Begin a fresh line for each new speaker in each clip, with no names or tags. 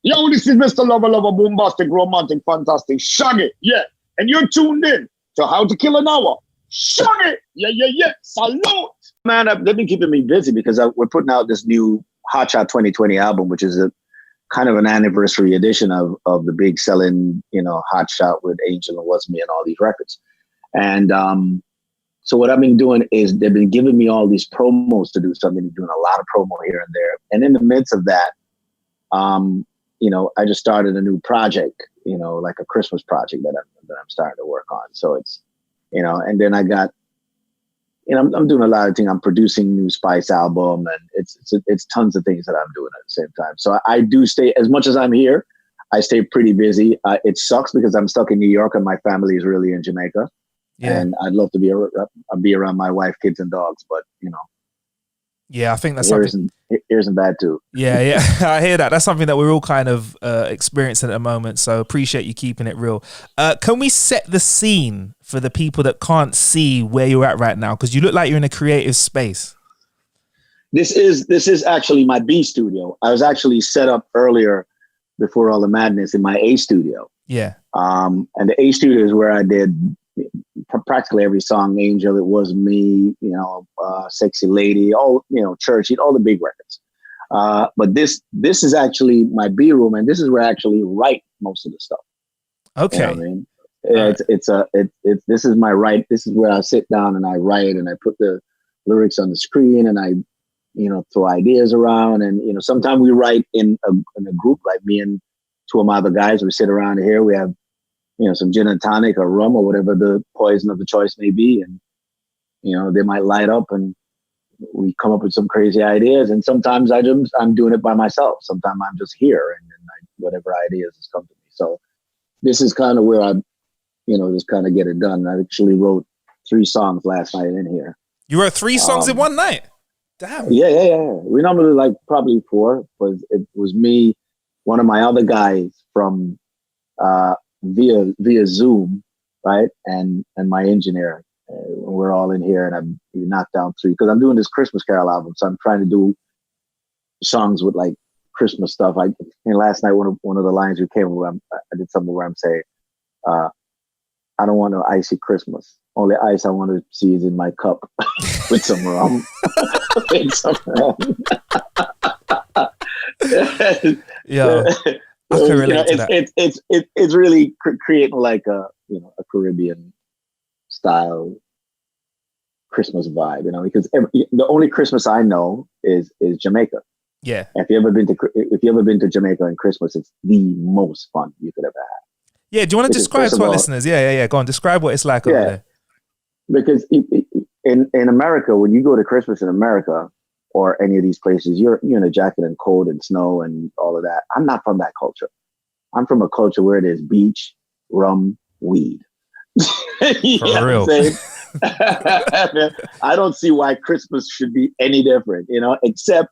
Yo, this is Mr. Lover, bombastic, romantic, fantastic, Shaggy. Yeah. And you're tuned in to How to Kill an Hour. Shaggy. Yeah. Salute. Man, they've been keeping me busy because we're putting out this new Hot Shot 2020 album, which is a kind of an anniversary edition of the big selling, Hot Shot with Angel and Was Me and all these records. And so what I've been doing is they've been giving me all these promos to do. So I've been doing a lot of promo here and there. And in the midst of that, I just started a new project, like a Christmas project that I'm starting to work on. So it's, and then I got, I'm doing a lot of things. I'm producing new Spice album, and it's tons of things that I'm doing at the same time. So I do stay, as much as I'm here, I stay pretty busy. It sucks because I'm stuck in New York and my family is really in Jamaica. Yeah. And I'd love to be around my wife, kids, and dogs, but
yeah, I think that's
something. Ears and bad too.
Yeah, I hear that. That's something that we're all kind of experiencing at the moment. So appreciate you keeping it real. Can we set the scene for the people that can't see where you're at right now? Because you look like you're in a creative space.
This is actually my B studio. I was actually set up earlier before all the madness in my A studio.
Yeah.
And the A studio is where I did practically every song. Angel, It Was Me, Sexy Lady, all, Churchy, all the big records. But this is actually my B room, and this is where I actually write most of the stuff.
Okay.
You know what I mean? This is my write. This is where I sit down and I write, and I put the lyrics on the screen, and I, throw ideas around. And, sometimes we write in a group, like me and two of my other guys. We sit around here. We have, some gin and tonic or rum or whatever the poison of the choice may be. And, they might light up and we come up with some crazy ideas. And sometimes I'm doing it by myself. Sometimes I'm just here and whatever ideas has come to me. So this is kind of where I, just kind of get it done. I actually wrote 3 songs last night in here.
You wrote 3 songs in one night? Damn.
Yeah. We normally like probably 4, but it was me, one of my other guys from, via Zoom, right? And my engineer. We're all in here, and we knocked down 3 because I'm doing this Christmas Carol album. So I'm trying to do songs with like Christmas stuff. And last night, one of the lines we came with, I did something where I'm saying, I don't want no icy Christmas. Only ice I want to see is in my cup with some rum. With some rum.
Yeah. I can relate to that.
It's really creating like a Caribbean style Christmas vibe, because the only Christmas I know is Jamaica.
Yeah.
If you ever been to Jamaica on Christmas, it's the most fun you could ever have.
Yeah. Do you want to describe to our listeners? Yeah. Go on. Describe what it's like over there.
Because in America, when you go to Christmas in America, or any of these places, you're in a jacket and cold and snow and all of that. I'm not from that culture. I'm from a culture where it is beach, rum, weed.
For real.
I don't see why Christmas should be any different, except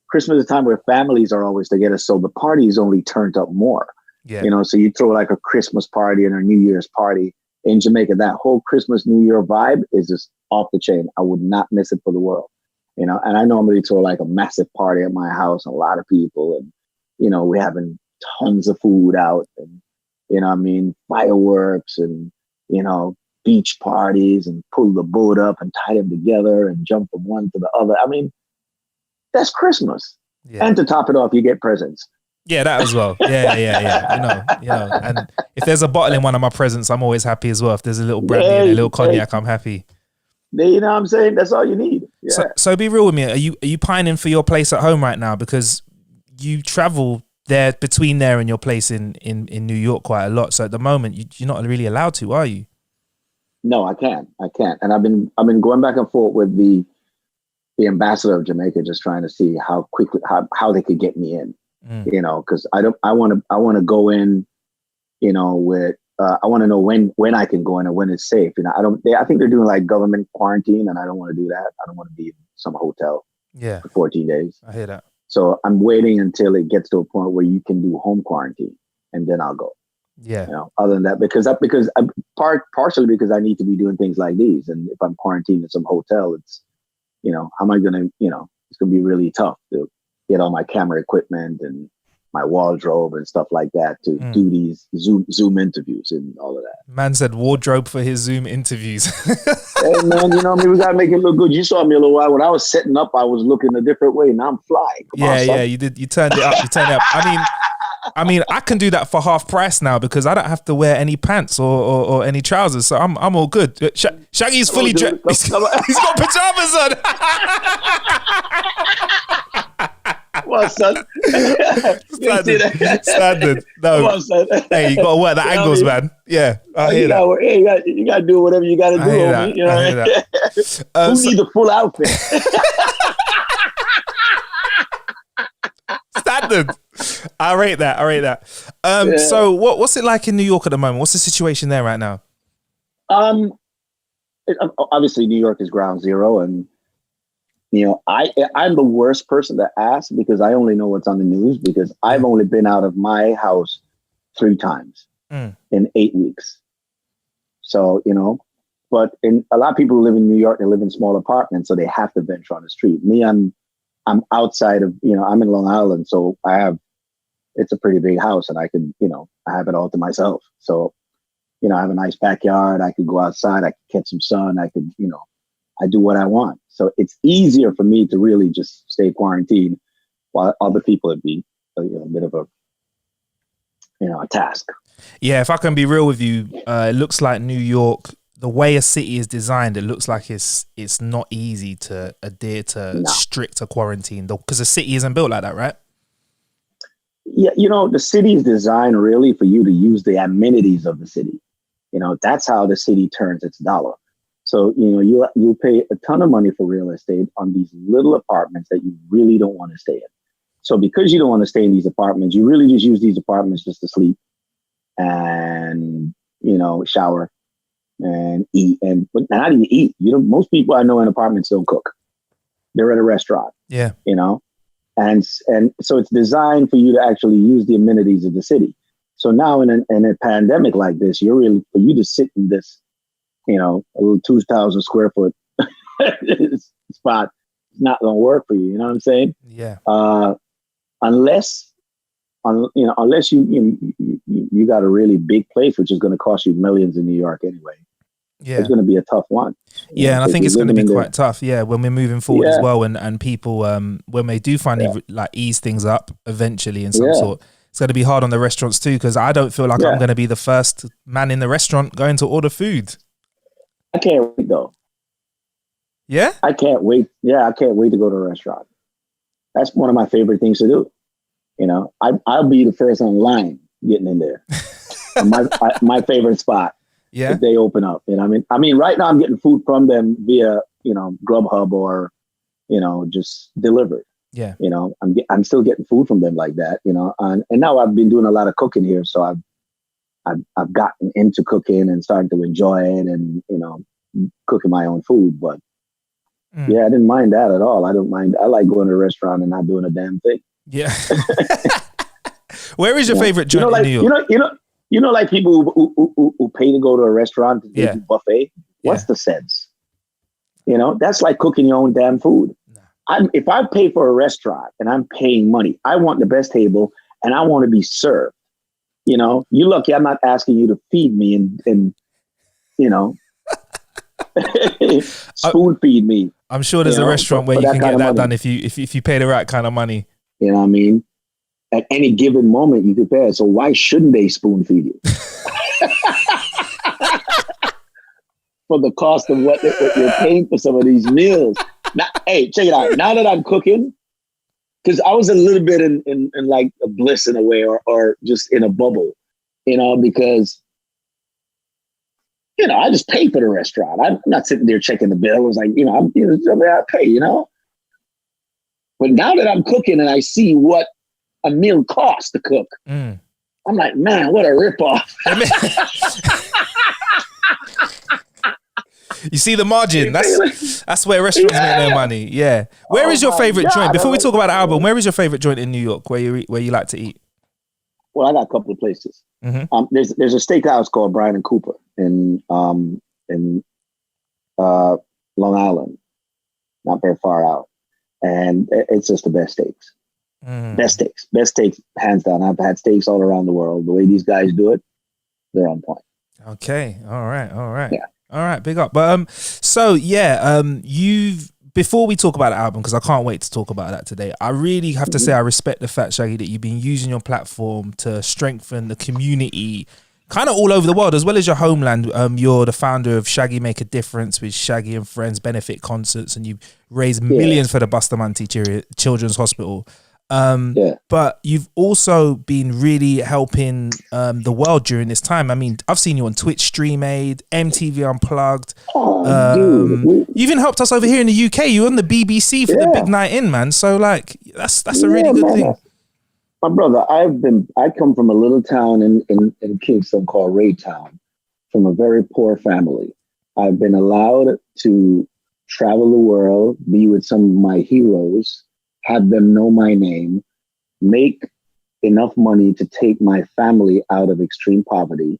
Christmas is a time where families are always together. So the party is only turned up more.
Yeah.
So you throw like a Christmas party and a New Year's party in Jamaica. That whole Christmas, New Year vibe is just off the chain. I would not miss it for the world. And I normally throw like a massive party at my house, a lot of people, and, we're having tons of food out and, fireworks and, beach parties and pull the boat up and tie them together and jump from one to the other. I mean, that's Christmas. Yeah. And to top it off, you get presents.
Yeah, that as well. Yeah. And if there's a bottle in one of my presents, I'm always happy as well. If there's a little brandy and a little cognac, I'm happy.
You know what I'm saying? That's all you need. Yeah.
So be real with me. Are you pining for your place at home right now? Because you travel there between there and your place in New York quite a lot. So at the moment, you're not really allowed to, are you?
No, I can't. And I've been going back and forth with the ambassador of Jamaica, just trying to see how quickly how they could get me in. Because I want to go in, with. I want to know when I can go in and when it's safe. I think they're doing like government quarantine, and I don't want to do that. I don't want to be in some hotel for 14 days.
I hear that.
So I'm waiting until it gets to a point where you can do home quarantine, and then I'll go.
Yeah.
Other than that, because partially because I need to be doing things like these, and if I'm quarantined in some hotel, it's, how am I gonna, it's gonna be really tough to get all my camera equipment and my wardrobe and stuff like that to do these Zoom interviews and all of that.
Man said wardrobe for his Zoom interviews.
Hey man, you know what I mean? We gotta make it look good. You saw me a little while when I was setting up. I was looking a different way. Now I'm flying. Come on, son.
You did. You turned it up. You turned it up. I mean, I can do that for half price now because I don't have to wear any pants or any trousers, so I'm all good. Shaggy's fully dressed. He's got pajamas on.
Well, son.
Standard. No. On, son. Hey, you gotta work the angles, man. Yeah, I hear that.
You gotta do whatever you gotta do. Homie. You know what I mean? Who needs a full outfit?
Standard. I rate that. So what's it like in New York at the moment? What's the situation there right now?
Obviously New York is ground zero, and you know, I'm the worst person to ask because I only know what's on the news because I've only been out of my house 3 times in 8 weeks. So, you know, but a lot of people who live in New York, they live in small apartments, so they have to venture on the street. Me, I'm outside of, you know, I'm in Long Island, so it's a pretty big house and I can, you know, I have it all to myself. So, you know, I have a nice backyard. I could go outside. I could catch some sun. I could, you know, I do what I want. So it's easier for me to really just stay quarantined while other people would be a bit of a task.
Yeah, if I can be real with you, it looks like New York, the way a city is designed, it looks like it's not easy to adhere to stricter quarantine because the city isn't built like that, right?
Yeah, you know, the city is designed really for you to use the amenities of the city. You know, that's how the city turns its dollar. So, you know, you pay a ton of money for real estate on these little apartments that you really don't want to stay in. So because you don't want to stay in these apartments, you really just use these apartments just to sleep and, you know, shower and eat but not even eat. You know, most people I know in apartments don't cook. They're at a restaurant.
Yeah.
You know, and so it's designed for you to actually use the amenities of the city. So now in a pandemic like this, for you to sit in this, you know, a little 2,000 square foot spot, it's not going to work for you. You know what I'm saying?
Yeah.
Unless you got a really big place, which is going to cost you millions in New York anyway. Yeah. It's going to be a tough one.
Yeah, and I think it's going to be quite tough. Yeah, when we're moving forward as well, and people, when they do finally like ease things up eventually in some sort, it's going to be hard on the restaurants too, because I don't feel like I'm going to be the first man in the restaurant going to order food.
I can't wait though.
Yeah?
I can't wait. Yeah, I can't wait to go to a restaurant. That's one of my favorite things to do. You know, I'll be the first on line getting in there. my favorite spot.
Yeah.
If they open up. You know, I mean, right now I'm getting food from them via, you know, Grubhub or, you know, just delivered.
Yeah.
You know, I'm still getting food from them like that, you know, and now I've been doing a lot of cooking here. So I've gotten into cooking and started to enjoy it and, you know, cooking my own food. But yeah, I didn't mind that at all. I don't mind. I like going to a restaurant and not doing a damn thing.
Yeah. Where is your favorite joint in New York?
You know, like people who pay to go to a restaurant to do buffet. What's the sense? You know, that's like cooking your own damn food. If I pay for a restaurant and I'm paying money, I want the best table and I want to be served. You know, you're lucky I'm not asking you to feed me and you know, spoon feed me.
I'm sure there's a restaurant where you can get that done if you pay the right kind of money.
You know what I mean? At any given moment, you could pay. So why shouldn't they spoon feed you? For the cost of what you're paying for some of these meals. Now, hey, check it out. Now that I'm cooking, because I was a little bit in like a bliss in a way, or just in a bubble, you know, because, you know, I just pay for the restaurant. I'm not sitting there checking the bill. I was like, you know, I pay, you know. But now that I'm cooking and I see what a meal costs to cook, I'm like, man, what a ripoff.
You see the margin. That's where restaurants make their money. Yeah. Where is your favorite joint? Before we talk about the album, where is your favorite joint in New York where you like to eat?
Well, I got a couple of places. There's a steakhouse called Bryan and Cooper in Long Island, not very far out, and it's just the best steaks. Best takes, hands down. I've had steaks all around the world. The way these guys do it, they're on point.
Okay, all right,
Yeah.
all right. Big up. But you've before we talk about the album, because I can't wait to talk about that today. I really have to say I respect the fact, Shaggy, that you've been using your platform to strengthen the community kind of all over the world, as well as your homeland. You're the founder of Shaggy Make a Difference with Shaggy and Friends benefit concerts, and you raised millions for the Bustamante Children's Hospital. But you've also been really helping the world during this time. I mean, I've seen you on Twitch Stream Aid, MTV Unplugged. You even helped us over here in the UK. You were on the BBC for the Big Night In, man. So like, that's a really good thing.
My brother, I come from a little town in Kingston called Raytown, from a very poor family. I've been allowed to travel the world, be with some of my heroes, have them know my name, make enough money to take my family out of extreme poverty.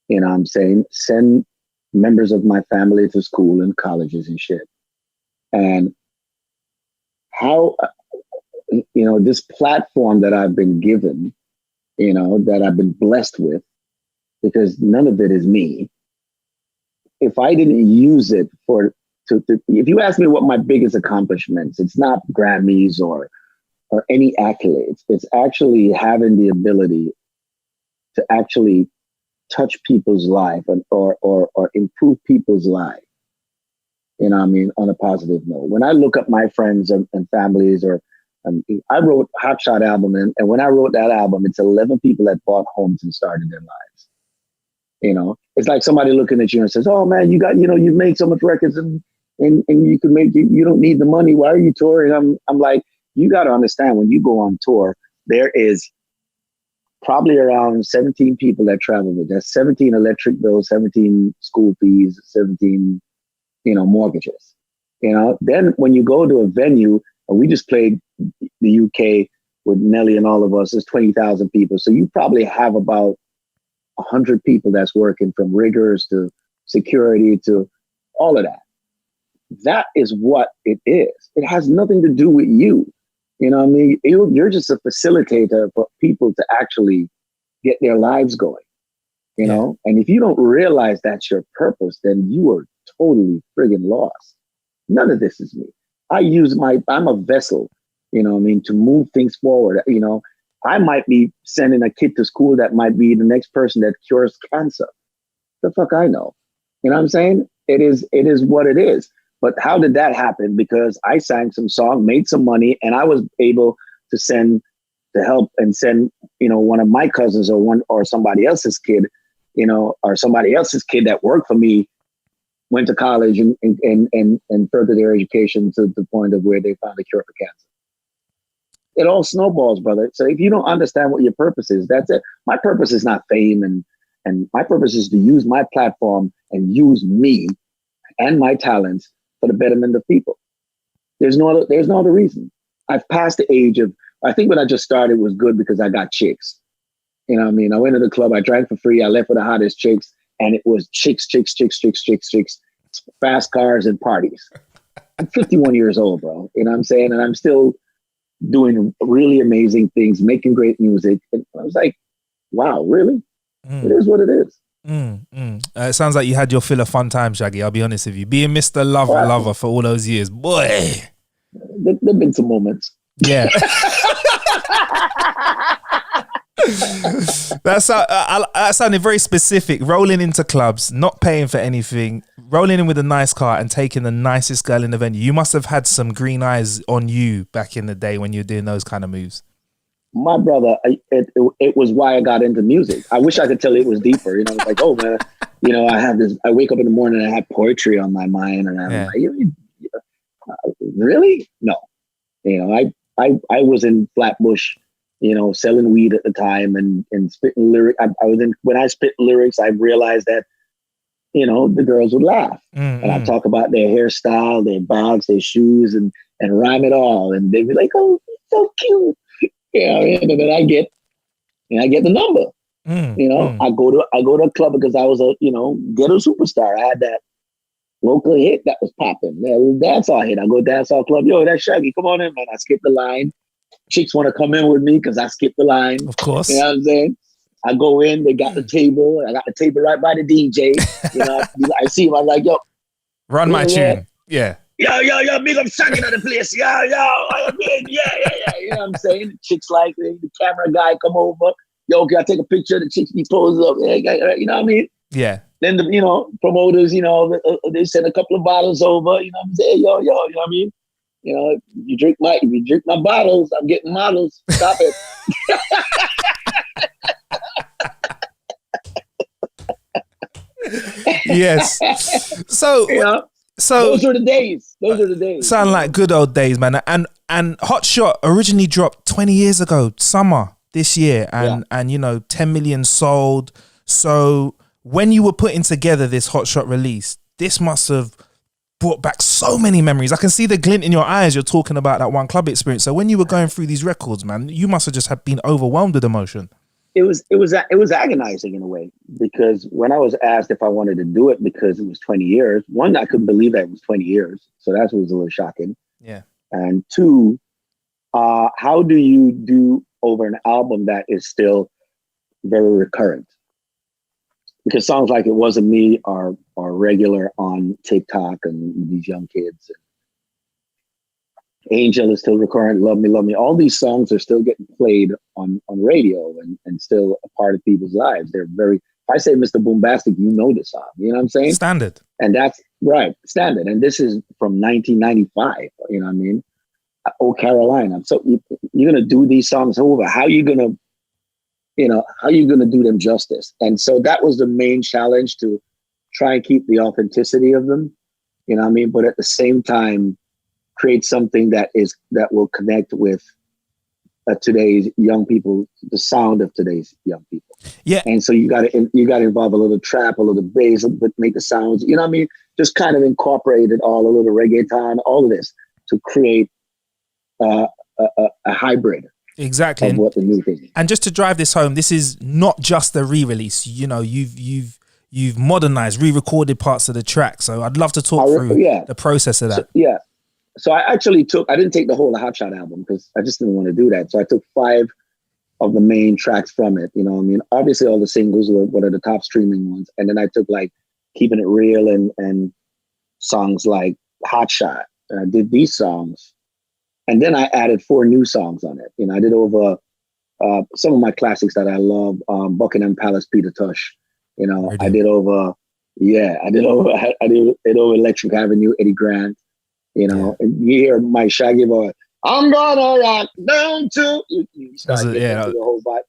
You know what I'm saying? Send members of my family to school and colleges and shit. And how, this platform that I've been given, that I've been blessed with, because none of it is me. If I didn't use it if you ask me what my biggest accomplishments, it's not Grammys or any accolades. It's actually having the ability to actually touch people's life or improve people's life. You know what I mean? On a positive note. When I look at my friends and families, I wrote Hot Shot album, and when I wrote that album, it's 11 people that bought homes and started their lives. It's like somebody looking at you and says, "Oh man, you got, you've made so much records and you can make it, you don't need the money. Why are you touring?" I'm like, you got to understand, when you go on tour, there is probably around 17 people that travel with. That's 17 electric bills, 17 school fees, 17, mortgages. Then when you go to a venue, and we just played the UK with Nelly and all of us, there's 20,000 people. So you probably have about 100 people that's working, from riggers to security to all of that. That is what it is. It has nothing to do with you. You know what I mean? You're just a facilitator for people to actually get their lives going, And if you don't realize that's your purpose, then you are totally friggin' lost. None of this is me. I'm a vessel, to move things forward. I might be sending a kid to school that might be the next person that cures cancer. The fuck I know. You know what I'm saying? It is what it is. But how did that happen? Because I sang some song, made some money, and I was able to help and send, one of my cousins or somebody else's kid, or somebody else's kid that worked for me, went to college and furthered their education to the point of where they found a cure for cancer. It all snowballs, brother. So if you don't understand what your purpose is, that's it. My purpose is not fame, and my purpose is to use my platform and use me and my talents for the betterment of people. There's no other reason. I've passed the age of, I think when I just started was good because I got chicks. You know what I mean? I went to the club, I drank for free, I left with the hottest chicks, and it was chicks, fast cars and parties. I'm 51 years old, bro. You know what I'm saying? And I'm still doing really amazing things, making great music. And I was like, wow, really? It is what it is.
It sounds like you had your fill of fun time, Shaggy. I'll be honest with you. Being Mr. Lover for all those years, boy.
There've been some moments.
Yeah. That sounded very specific. Rolling into clubs, not paying for anything, rolling in with a nice car and taking the nicest girl in the venue. You must have had some green eyes on you back in the day when you were doing those kind of moves.
My brother, it was why I got into music. I wish I could tell it was deeper. It's like, oh man, I wake up in the morning and I have poetry on my mind, and I'm like, really? No. I was in Flatbush, selling weed at the time and spitting lyrics. When I spit lyrics, I realized that, the girls would laugh. And I talk about their hairstyle, their bags, their shoes, and rhyme it all. And they'd be like, oh, so cute. And then I get the number. I go to a club because I was a, ghetto superstar. I had that local hit that was popping. It was a dance hall hit. I go to dance hall club. Yo, that's Shaggy. Come on in, man. I skip the line. Chicks want to come in with me because I skip the line.
Of course.
You know what I'm saying? I go in, they got the table. I got the table right by the DJ. You know, I see him. I'm like, yo,
run my tune. Yeah.
Yo, big up Shaggy at the place. Yo, I mean, yeah. You know what I'm saying? The chicks like the camera guy come over. Yo, can I take a picture of the chicks? He poses up. You know what I mean?
Yeah.
Then the promoters, they send a couple of bottles over. You know what I'm saying? Yo, you know what I mean? You know, if you drink my bottles, I'm getting models. Stop it.
Yes. So, so
those are the days.
Sound like good old days, man. And Hot Shot originally dropped 20 years ago, summer this year, and 10 million sold. So when you were putting together this Hot Shot release, this must have brought back so many memories. I can see the glint in your eyes. You're talking about that one club experience. So when you were going through these records, man, you must have just been overwhelmed with emotion.
It was agonizing in a way, because when I was asked if I wanted to do it because it was 20 years, one, I couldn't believe that it was 20 years. So that was a little shocking.
Yeah.
And two, how do you do over an album that is still very recurrent? Because songs like It Wasn't Me are regular on TikTok and these young kids. Angel is still recurrent. Love Me. All these songs are still getting played on radio and still a part of people's lives. They're very, if I say Mr. Boombastic, you know the song. You know what I'm saying?
Standard.
And that's right, standard. And this is from 1995. You know what I mean? Oh, Carolina. So you're going to do these songs over. How are you going to do them justice? And so that was the main challenge, to try and keep the authenticity of them, you know what I mean? But at the same time, create something that will connect with today's young people, the sound of today's young people.
Yeah.
And so you got to involve a little trap, a little bass, but make the sounds, you know what I mean? Just kind of incorporate it all, a little reggaeton, all of this to create a hybrid.
Exactly.
Of what the new thing is.
And just to drive this home, this is not just a re-release. You know, you've modernized, re-recorded parts of the track. So I'd love to talk through the process of that.
So I didn't take the whole Hot Shot album because I just didn't want to do that. So I took 5 of the main tracks from it. You know what I mean? Obviously all the singles were one of the top streaming ones. And then I took like Keeping It Real and songs like Hot Shot. And I did these songs. And then I added 4 new songs on it. You know, I did over some of my classics that I love, Buckingham Palace, Peter Tosh. You know, I did over Electric Avenue, Eddie Grant. You know, and you hear my Shaggy boy, I'm gonna rock down to you start getting into the whole vibe.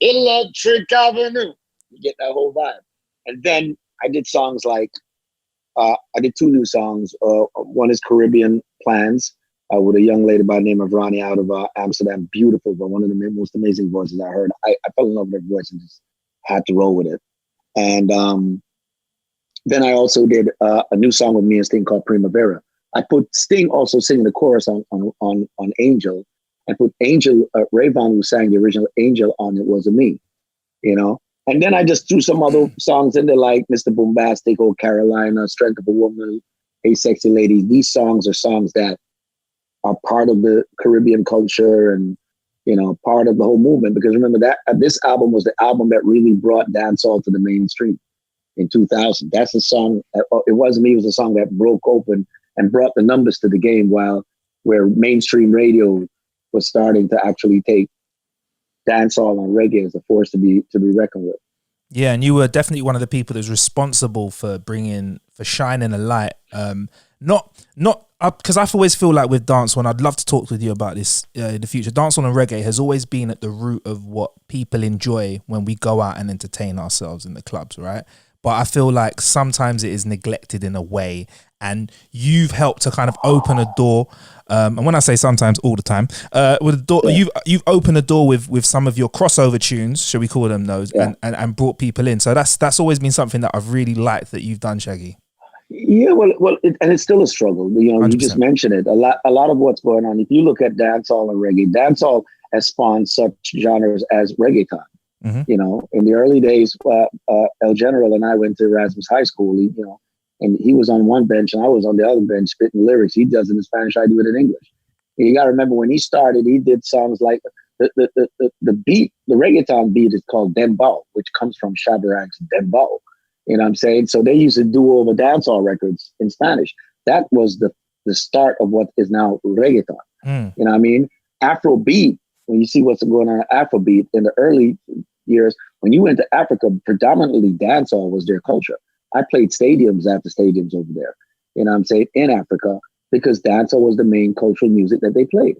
Electric Avenue. You get that whole vibe. And then I did songs like I did 2 new songs. One is Caribbean Plans. With a young lady by the name of Ronnie out of Amsterdam. Beautiful, but one of the most amazing voices I heard. I fell in love with her voice and just had to roll with it. And then I also did a new song with me and Sting called Primavera. I put Sting also singing the chorus on Angel. I put Angel, Ray Vaughan, who sang the original Angel on It Wasn't Me, you know? And then I just threw some other songs in there like Mr. Boombastic, Old Carolina, Strength of a Woman, Hey Sexy Lady. These songs are songs that are part of the Caribbean culture and, you know, part of the whole movement. Because remember that this album was the album that really brought dancehall to the mainstream in 2000. That's the song. It Wasn't Me was the song that broke open and brought the numbers to the game, where mainstream radio was starting to actually take dancehall and reggae as a force to be reckoned with.
Yeah, and you were definitely one of the people that was responsible for shining a light. Not because I always feel like with dancehall, and I'd love to talk with you about this in the future. Dancehall and reggae has always been at the root of what people enjoy when we go out and entertain ourselves in the clubs, right? But I feel like sometimes it is neglected in a way, and you've helped to kind of open a door. And when I say sometimes, all the time, with the door, you've opened a door with some of your crossover tunes, shall we call them those, and brought people in. So that's always been something that I've really liked that you've done, Shaggy.
Yeah, and it's still a struggle. You know, 100%. You just mentioned it. A lot of what's going on. If you look at dancehall and reggae, dancehall has spawned such genres as reggaeton. Mm-hmm. You know, in the early days, El General and I went to Erasmus High School. You know, and he was on one bench and I was on the other bench spitting lyrics. He does it in Spanish, I do it in English. You got to remember when he started, he did songs like the beat, the reggaeton beat is called dembow, which comes from Shabarak's dembow. You know what I'm saying? So they used to do over dancehall records in Spanish. That was the start of what is now reggaeton. You know what I mean? Afrobeat, when you see what's going on Afrobeat in the early years, when you went to Africa, predominantly dancehall was their culture. I played stadiums after stadiums over there, you know what I'm saying, in Africa, because dancehall was the main cultural music that they played.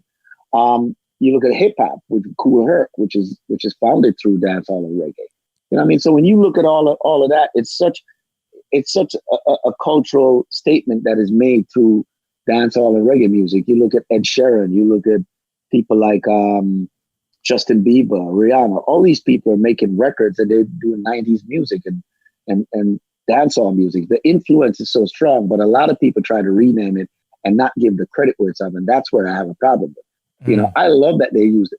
You look at hip hop with Kool Herc, which is founded through dancehall and reggae. You know what I mean? So when you look at all of that, it's such a cultural statement that is made through dancehall and reggae music. You look at Ed Sheeran, you look at people like Justin Bieber, Rihanna. All these people are making records and they're doing 90s music and dancehall music. The influence is so strong, but a lot of people try to rename it and not give the credit where it's on. And that's where I have a problem with. You know, I love that they use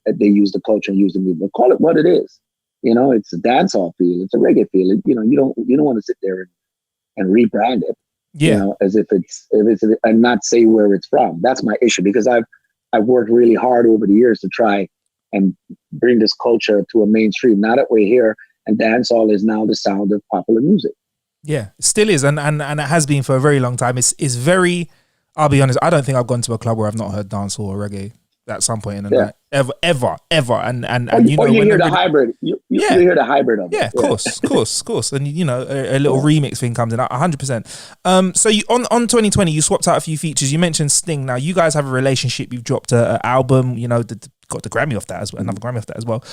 the culture and use the movement. Call it what it is. You know, it's a dancehall feel, it's a reggae feel. You know, you don't want to sit there and rebrand it.
Yeah.
You know, as if it's and not say where it's from. That's my issue, because I've worked really hard over the years to try and bring this culture to a mainstream. Now that we're here, and dancehall is now the sound of popular music.
Yeah, it still is, and it has been for a very long time. It's very. I'll be honest. I don't think I've gone to a club where I've not heard dancehall or reggae at some point in the night, ever. And you know,
you hear the hybrid. You hear the hybrid of it.
Yeah, of course. And you know, a little remix thing comes in 100%. So you on 2020, you swapped out a few features. You mentioned Sting. Now you guys have a relationship. You've dropped an album. You know, got the Grammy off that as well. Another Grammy off that as well.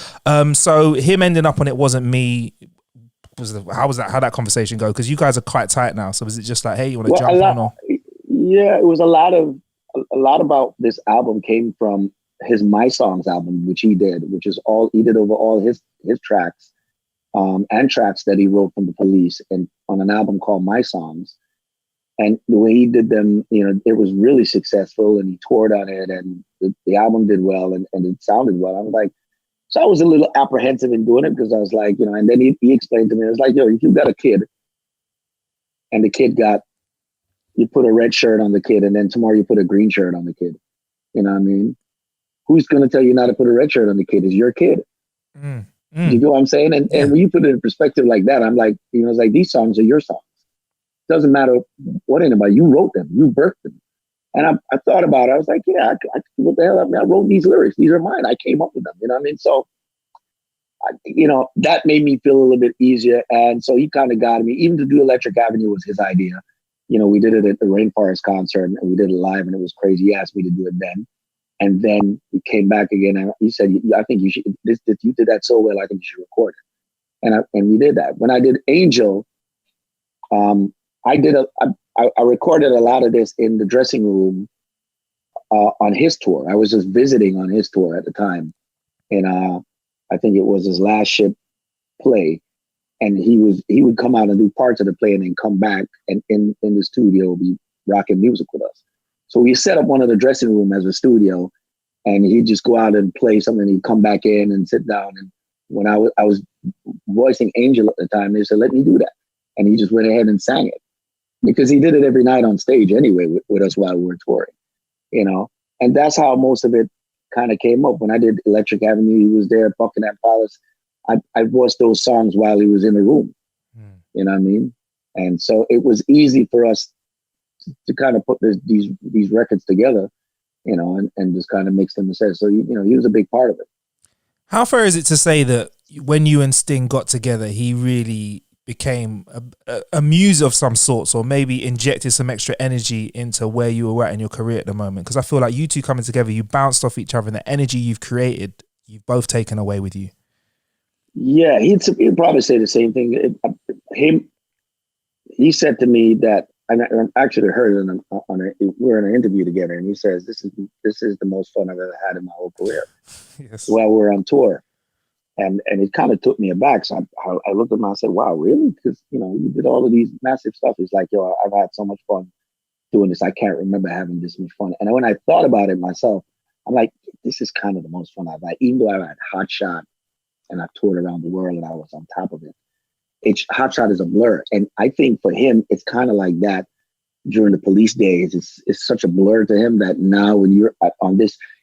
So him ending up on It Wasn't Me. How that conversation go? Because you guys are quite tight now. So was it just like, hey, you want to jump on? Or?
Yeah, it was a lot about this album came from his My Songs album, which he did over all his tracks, and tracks that he wrote from the Police, and on an album called My Songs. And the way he did them, you know, it was really successful, and he toured on it, and the album did well, and it sounded well. I was like, so I was a little apprehensive in doing it, because I was like, you know, and then he explained to me, I was like, yo, if you've got a kid and the kid you put a red shirt on the kid, and then tomorrow you put a green shirt on the kid. You know what I mean? Who's going to tell you not to put a red shirt on the kid? Is your kid. You know what I'm saying? And when you put it in perspective like that, I'm like, you know, it's like, these songs are your songs. Doesn't matter what anybody, you wrote them, you birthed them. And I thought about it. I was like, yeah, what the hell? I mean, I wrote these lyrics. These are mine. I came up with them. You know what I mean? So, you know, that made me feel a little bit easier. And so he kind of got me. Even to do Electric Avenue was his idea. You know, we did it at the Rainforest concert, and we did it live, and it was crazy. He asked me to do it then. And then we came back again, and he said, I think you should, you did that so well, I think you should record it. And we did that. When I did Angel, I recorded a lot of this in the dressing room on his tour. I was just visiting on his tour at the time. And I think it was his last ship play. And he would come out and do parts of the play and then come back and in the studio be rocking music with us. So we set up one of the dressing room as a studio, and he'd just go out and play something. He'd come back in and sit down. And when I was voicing Angel at the time, they said, let me do that. And he just went ahead and sang it, because he did it every night on stage anyway with us while we were touring, you know? And that's how most of it kind of came up. When I did Electric Avenue, he was there, Buckingham Palace. I voiced those songs while he was in the room. You know what I mean? And so it was easy for us to kind of put these records together, you know, and just kind of mix them and say, so, you know, he was a big part of it.
How fair is it to say that when you and Sting got together, he really became a muse of some sorts, or maybe injected some extra energy into where you were at in your career at the moment? Because I feel like you two coming together, you bounced off each other, and the energy you've created, you've both taken away with you.
Yeah, he'd probably say the same thing. He said to me that, and I actually heard it we're in an interview together, and he says, this is the most fun I've ever had in my whole career. Yes. While we're on tour. And it kind of took me aback. So I looked at him and I said, wow, really? Because, you know, you did all of these massive stuff. It's like, yo, I've had so much fun doing this. I can't remember having this much fun. And when I thought about it myself, I'm like, this is kind of the most fun I've had. Even though I've had Hot Shot and I've toured around the world and I was on top of it. Hot Shot is a blur. And I think for him, it's kind of like that during the police days, it's such a blur to him that now when you're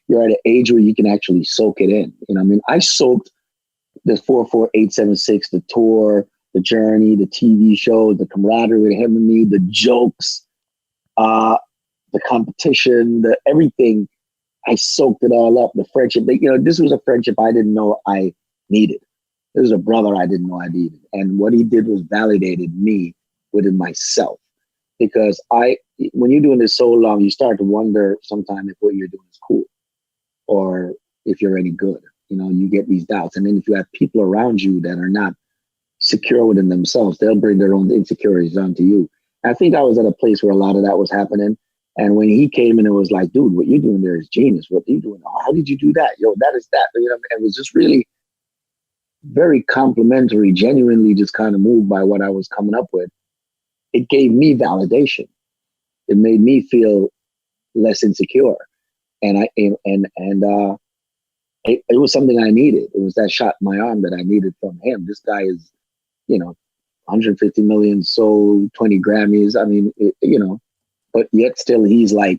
you're at an age where you can actually soak it in. You know, I mean, I soaked the 44876, the tour, the journey, the TV show, the camaraderie with him and me, the jokes, the competition, the everything. I soaked it all up. The friendship, you know, this was a friendship I didn't know I needed. This was a brother I didn't know I needed. And what he did was validated me within myself. Because when you're doing this so long, you start to wonder sometimes if what you're doing is cool or if you're any good. You know, you get these doubts. And then if you have people around you that are not secure within themselves, they'll bring their own insecurities onto you. I think I was at a place where a lot of that was happening. And when he came in, it was like, dude, what you're doing there is genius. What are you doing? Oh, how did you do that? Yo, that is that. You know, and it was just really very complimentary, genuinely just kind of moved by what I was coming up with. It gave me validation. It made me feel less insecure. And it was something I needed. It was that shot in my arm that I needed from him. This guy is, you know, 150 million sold, 20 Grammys. I mean, you know, but yet still he's like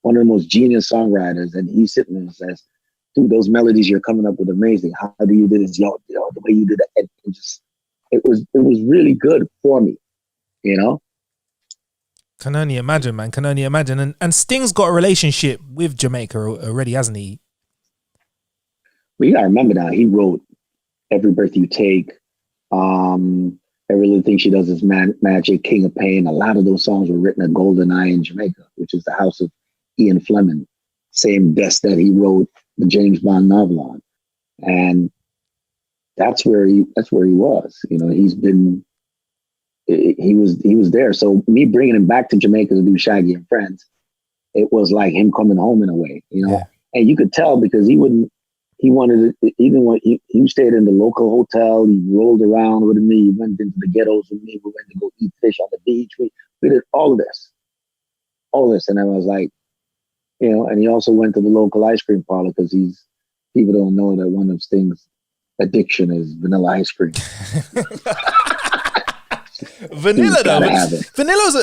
one of the most genius songwriters. And he's sitting there and says, dude, those melodies you're coming up with amazing. How do you do this? Yo, the way you did it, it was really good for me, you know?
Can only imagine, man. Can only imagine. And Sting's got a relationship with Jamaica already, hasn't he?
Well, you gotta remember now, he wrote Every Breath You Take, Every Little Thing She Does Is Magic, King of Pain. A lot of those songs were written at Golden Eye in Jamaica, which is the house of Ian Fleming, same desk that he wrote the James Bond novel on. And that's where he was. You know, he was there. So me bringing him back to Jamaica to do Shaggy and Friends, it was like him coming home in a way, you know. Yeah. And you could tell because he wanted it, even when he stayed in the local hotel, he rolled around with me, he went into the ghettos with me, we went to go eat fish on the beach. We did all this. And I was like, you know, and he also went to the local ice cream parlor because people don't know that one of Sting's addiction is vanilla ice cream.
Vanilla though,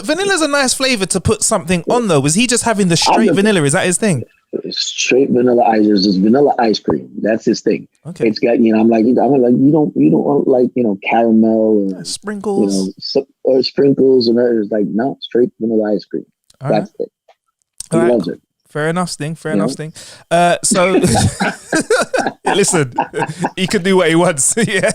vanilla's a nice flavor to put something on though. Was he just having the straight vanilla? Is that his thing?
Straight vanilla ice. There's just vanilla ice cream. That's his thing. Okay. It's got, you know, I'm like, you don't want like, you know, caramel or
sprinkles,
you know, or sprinkles and it's like, no, straight vanilla ice cream.
All
That's
right.
it. He loves it.
Fair enough, Sting. Fair enough, Sting. So, listen, he can do what he wants. Yeah.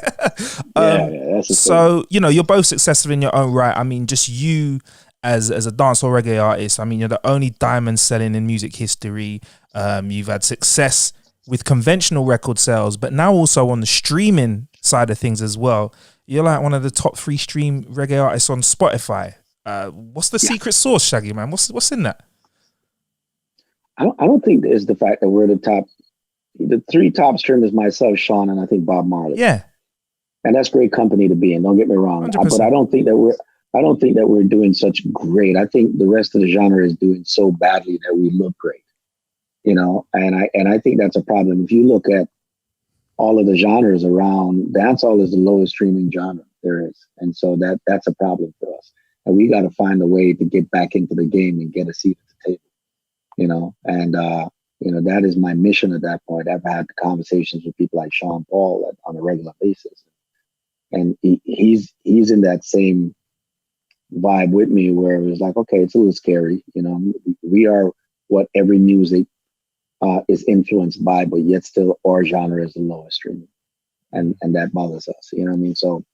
That's
so thing. You know, you're both successful in your own right. I mean, just you as a dancehall reggae artist. I mean, you're the only diamond selling in music history. You've had success with conventional record sales, but now also on the streaming side of things as well. You're like one of the top 3 stream reggae artists on Spotify. What's the secret sauce, Shaggy, man? What's in that?
I don't think it's the fact that we're the top. The 3 top streamers, myself, Sean, and I think Bob Marley.
Yeah,
and that's great company to be in. Don't get me wrong, 100%. But I don't think that we're doing such great. I think the rest of the genre is doing so badly that we look great, you know. And I think that's a problem. If you look at all of the genres around, dancehall is the lowest streaming genre there is, and so that's a problem for us. And we got to find a way to get back into the game and get a seat at the table. You know, and, you know, that is my mission at that point. I've had conversations with people like Sean Paul on a regular basis. And he's in that same vibe with me where it was like, okay, it's a little scary. You know, we are what every music is influenced by, but yet still our genre is the lowest streaming. And that bothers us. You know what I mean? So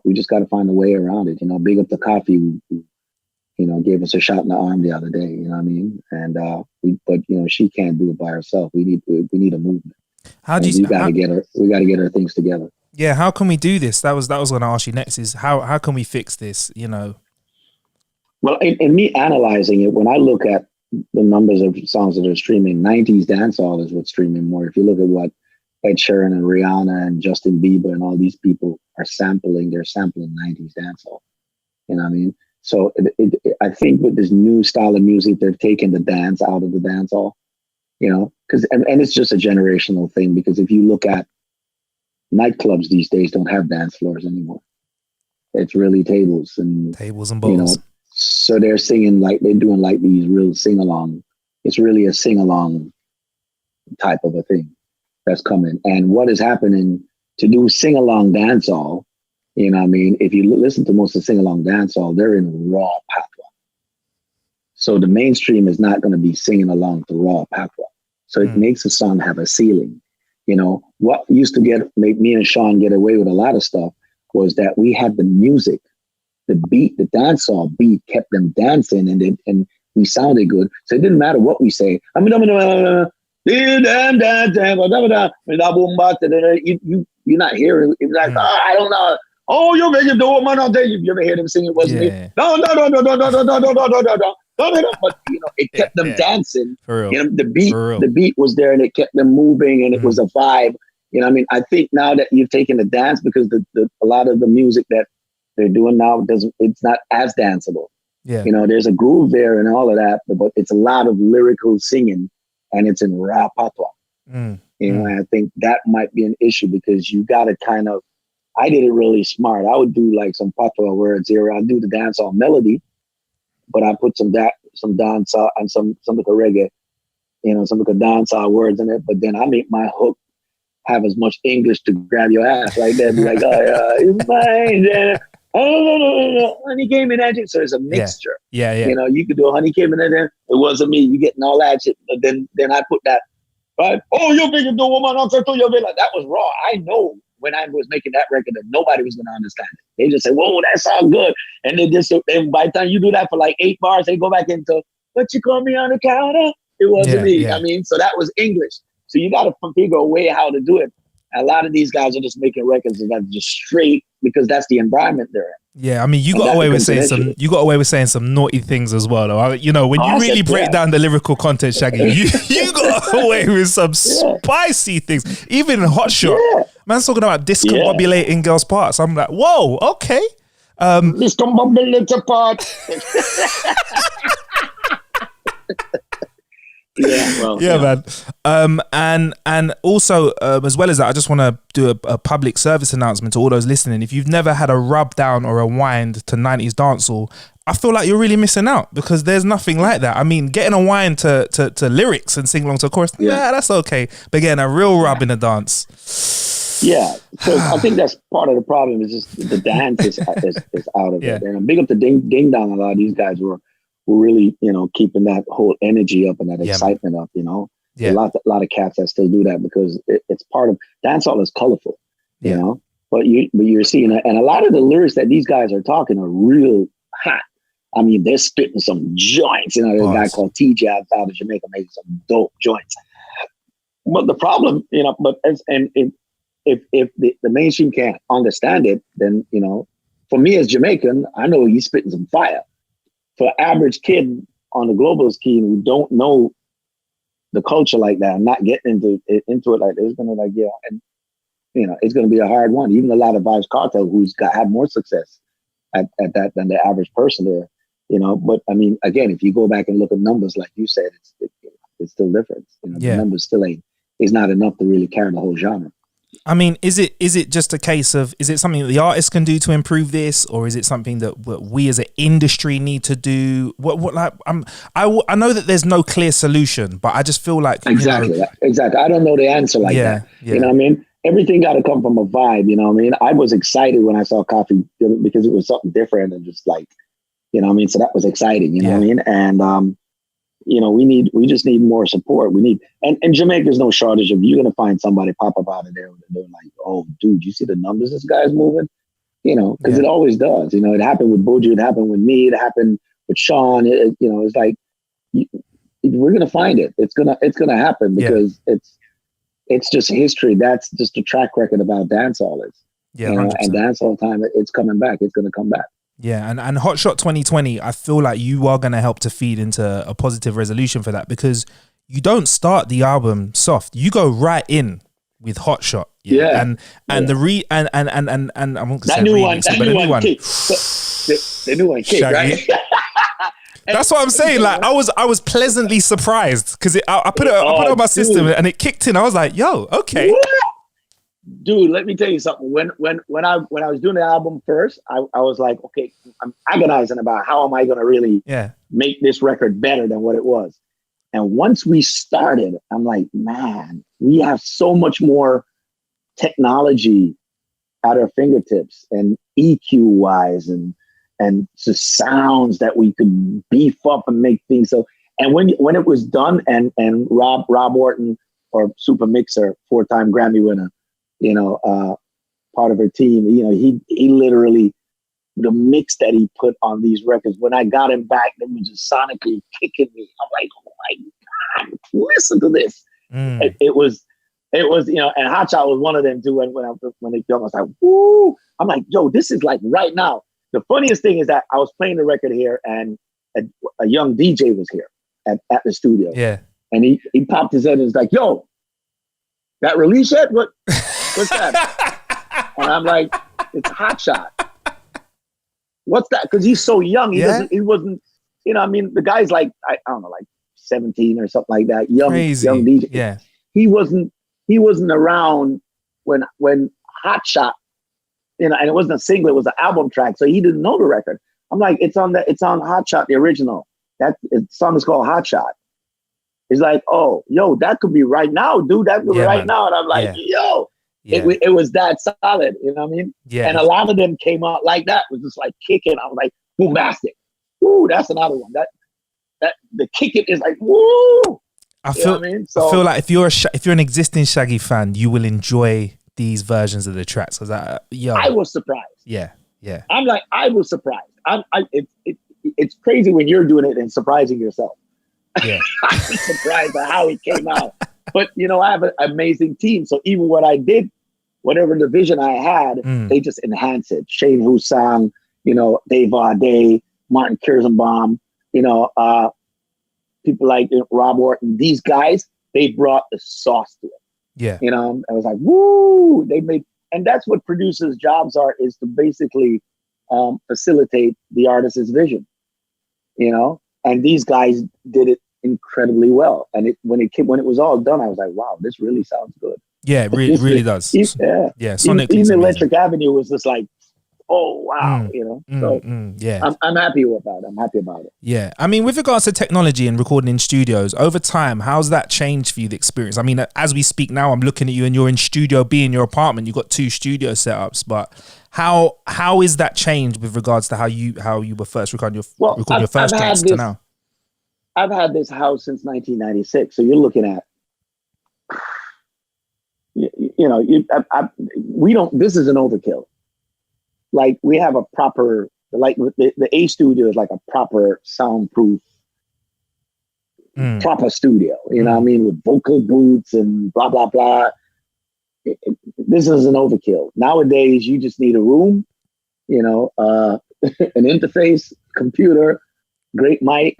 we just got to find a way around it. You know, big up the coffee. You know, gave us a shot in the arm the other day. You know what I mean? And but you know, she can't do it by herself. We need a movement. We got to get her things together.
Yeah, how can we do this? That was going to ask you next. Is how can we fix this? You know.
Well, in me analyzing it, when I look at the numbers of songs that are streaming, 90s dancehall is what's streaming more. If you look at what Ed Sheeran and Rihanna and Justin Bieber and all these people are sampling, they're sampling 90s dancehall. You know what I mean? So I think with this new style of music, they've taken the dance out of the dancehall, you know, and it's just a generational thing, because if you look at nightclubs these days, don't have dance floors anymore. It's really tables and
bowls. You know,
So they're singing like they're doing like these real sing along. It's really a sing along type of a thing that's coming. And what is happening to do sing along dancehall, you know what I mean? If you listen to most of sing along dancehall, they're in raw patois. So the mainstream is not going to be singing along to raw patois. So it makes the song have a ceiling. You know, what used to make me and Sean get away with a lot of stuff was that we had the music, the beat, the dancehall beat kept them dancing, and we sounded good. So it didn't matter what we say. You're not hearing. It's like, I don't know. Oh, you make him do it, man. I'll tell you. You ever hear them sing? It wasn't me. No. But you know, it kept them dancing.
For real.
You know, the beat was there, and it kept them moving, and it was a vibe. You know, what I mean, I think now that you've taken the dance, because a lot of the music that they're doing now it's not as danceable.
Yeah.
You know, there's a groove there and all of that, but it's a lot of lyrical singing, and it's in raw patois. You know, and I think that might be an issue, because you got to kind of. I did it really smart. I would do like some patois words here. I'd do the dancehall melody, but I put some dancehall and some of the reggae, you know, some of the dancehall words in it. But then I make my hook have as much English to grab your ass right there. Be like, oh yeah, it's mine. Yeah. Oh, honey came in that. So it's a mixture.
Yeah.
You know, you could do a honey came in there. It wasn't me. You getting all that shit. But then I put that. Right? Oh, you think you do woman answer to your villa? That was raw. I know when I was making that record that nobody was going to understand it. They just say, whoa, that sounds good. And then by the time you do that for like 8 bars, they go back into, but you call me on the counter? It wasn't me. I mean, so that was English. So you got to figure a way how to do it. A lot of these guys are just making records that just straight, because that's the environment they're in.
Yeah, I mean, you got away with saying some naughty things as well, though. You know, when you really break down the lyrical content, Shaggy, you got away with some spicy things. Even in Hot Shot, man's talking about discombobulating girls' parts. I'm like, whoa, okay.
Discombobulating parts.
man. And also, as well as that, I just want to do a public service announcement to all those listening. If you've never had a rub down or a wind to 90s dancehall, I feel like you're really missing out, because there's nothing like that. I mean, getting a wind to lyrics and sing along to a chorus, that's okay. But getting a real rub in a dance.
Yeah, so I think that's part of the problem, is just the dance is out of it. And I'm big up to Ding Dong. A lot of these guys were really, you know, keeping that whole energy up and that excitement up, you know. A lot of cats that still do that, because it's part of dancehall is colorful, you know. But you're seeing it, and a lot of the lyrics that these guys are talking are real hot. I mean, they're spitting some joints. You know, there's a guy called TJ out of Jamaica making some dope joints. But the problem, you know, if the mainstream can't understand it, then, you know, for me as Jamaican, I know he's spitting some fire. For average kid on the global scheme who don't know the culture like that, and not getting into it like this, it's gonna and you know, it's gonna be a hard one. Even a lot of Vibes Cartel who's had more success at that than the average person there, you know. But I mean, again, if you go back and look at numbers, like you said, it's still different. You know, the numbers still is not enough to really carry the whole genre.
I mean, is it just a case of, is it something that the artists can do to improve this, or is it something that we as an industry need to do? I know that there's no clear solution, but I just feel like
exactly. I don't know the answer that. You know what I mean? Everything got to come from a vibe. You know what I mean? I was excited when I saw Coffee, because it was something different and just like, you know what I mean? So that was exciting. You know what I mean? And you know, we just need more support. We need, and Jamaica's no shortage of, you're gonna find somebody pop up out of there and they're like, oh dude, you see the numbers this guy's moving? You know, because it always does. You know, it happened with Buju, it happened with me, it happened with Sean. You know, it's like we're gonna find it. It's gonna happen, because it's just history. That's just a track record about dancehall is.
Yeah,
you know, and dancehall time, it's coming back. It's gonna come back.
Yeah, and Hot Shot 2020, I feel like you are going to help to feed into a positive resolution for that, because you don't start the album soft. You go right in with Hot Shot. And I'm going to say
new
remix,
one,
but the new one.
The new one kick, right?
That's what I'm saying. Like, I was pleasantly surprised, because I put it on my system and it kicked in. I was like, yo, okay.
Dude, let me tell you something. When I was doing the album first, I was like, okay, I'm agonizing about how am I going to really
Yeah.
make this record better than what it was. And once we started, I'm like, man, we have so much more technology at our fingertips, and EQ wise, and just sounds that we could beef up and make things so. And when it was done, and Rob Orton, or Super Mixer, 4-time Grammy winner, part of her team, he literally, the mix that he put on these records, when I got him back, it was just sonically kicking me. I'm like, oh my God, listen to this. It was, and Hot Shot was one of them too. When they filmed, I was like, woo! I'm like, yo, this is like right now. The funniest thing is that I was playing the record here, and a young DJ was here at the studio.
Yeah.
And he popped his head and was like, yo, that release yet? What's that? And I'm like, it's Hot Shot. What's that? Because he's so young. He wasn't, the guy's like, I don't know, like 17 or something like that. Young DJ.
Yeah.
He wasn't around when Hot Shot, and it wasn't a single, it was an album track. So he didn't know the record. I'm like, it's on Hot Shot, the original. That song is called Hot Shot. He's like, oh, yo, that could be right now, dude. That could be right now. And I'm like, yo, it was that solid. You know what I mean?
Yeah.
And a lot of them came out like that, was just like kicking. I was like, bombastic. Ooh, that's another one. That the kicking is like, woo.
I feel like if you're an existing Shaggy fan, you will enjoy these versions of the tracks. I was surprised. Yeah.
I'm like, I was surprised. It's crazy when you're doing it and surprising yourself.
Yeah.
I was surprised at how it came out. But I have an amazing team. So even what I did, whatever the vision I had, they just enhance it. Shane Husang, Dave Ade, Martin Kirzenbaum, people like Rob Orton. These guys, they brought the sauce to it.
Yeah.
I was like, woo! And that's what producers' jobs are, is to basically facilitate the artist's vision. And these guys did it incredibly well. And when it was all done, I was like, wow, this really sounds good.
Yeah, it really does.
Yeah.
Sonically,
even Electric Avenue was just like, oh wow,
yeah.
I'm happy with that. I'm happy about it.
Yeah. I mean, with regards to technology and recording in studios, over time, how's that changed for you, the experience? I mean, as we speak now, I'm looking at you and you're in Studio B in your apartment. You've got 2 studio setups, but how is that changed with regards to how you were first recording your first tracks to now?
I've had this house since 1996. So you're looking at, this is an overkill. Like, we have a proper, like the A studio is like a proper soundproof, proper studio, what I mean, with vocal booths and blah, blah, blah. This is an overkill. Nowadays, you just need a room, an interface, computer, great mic,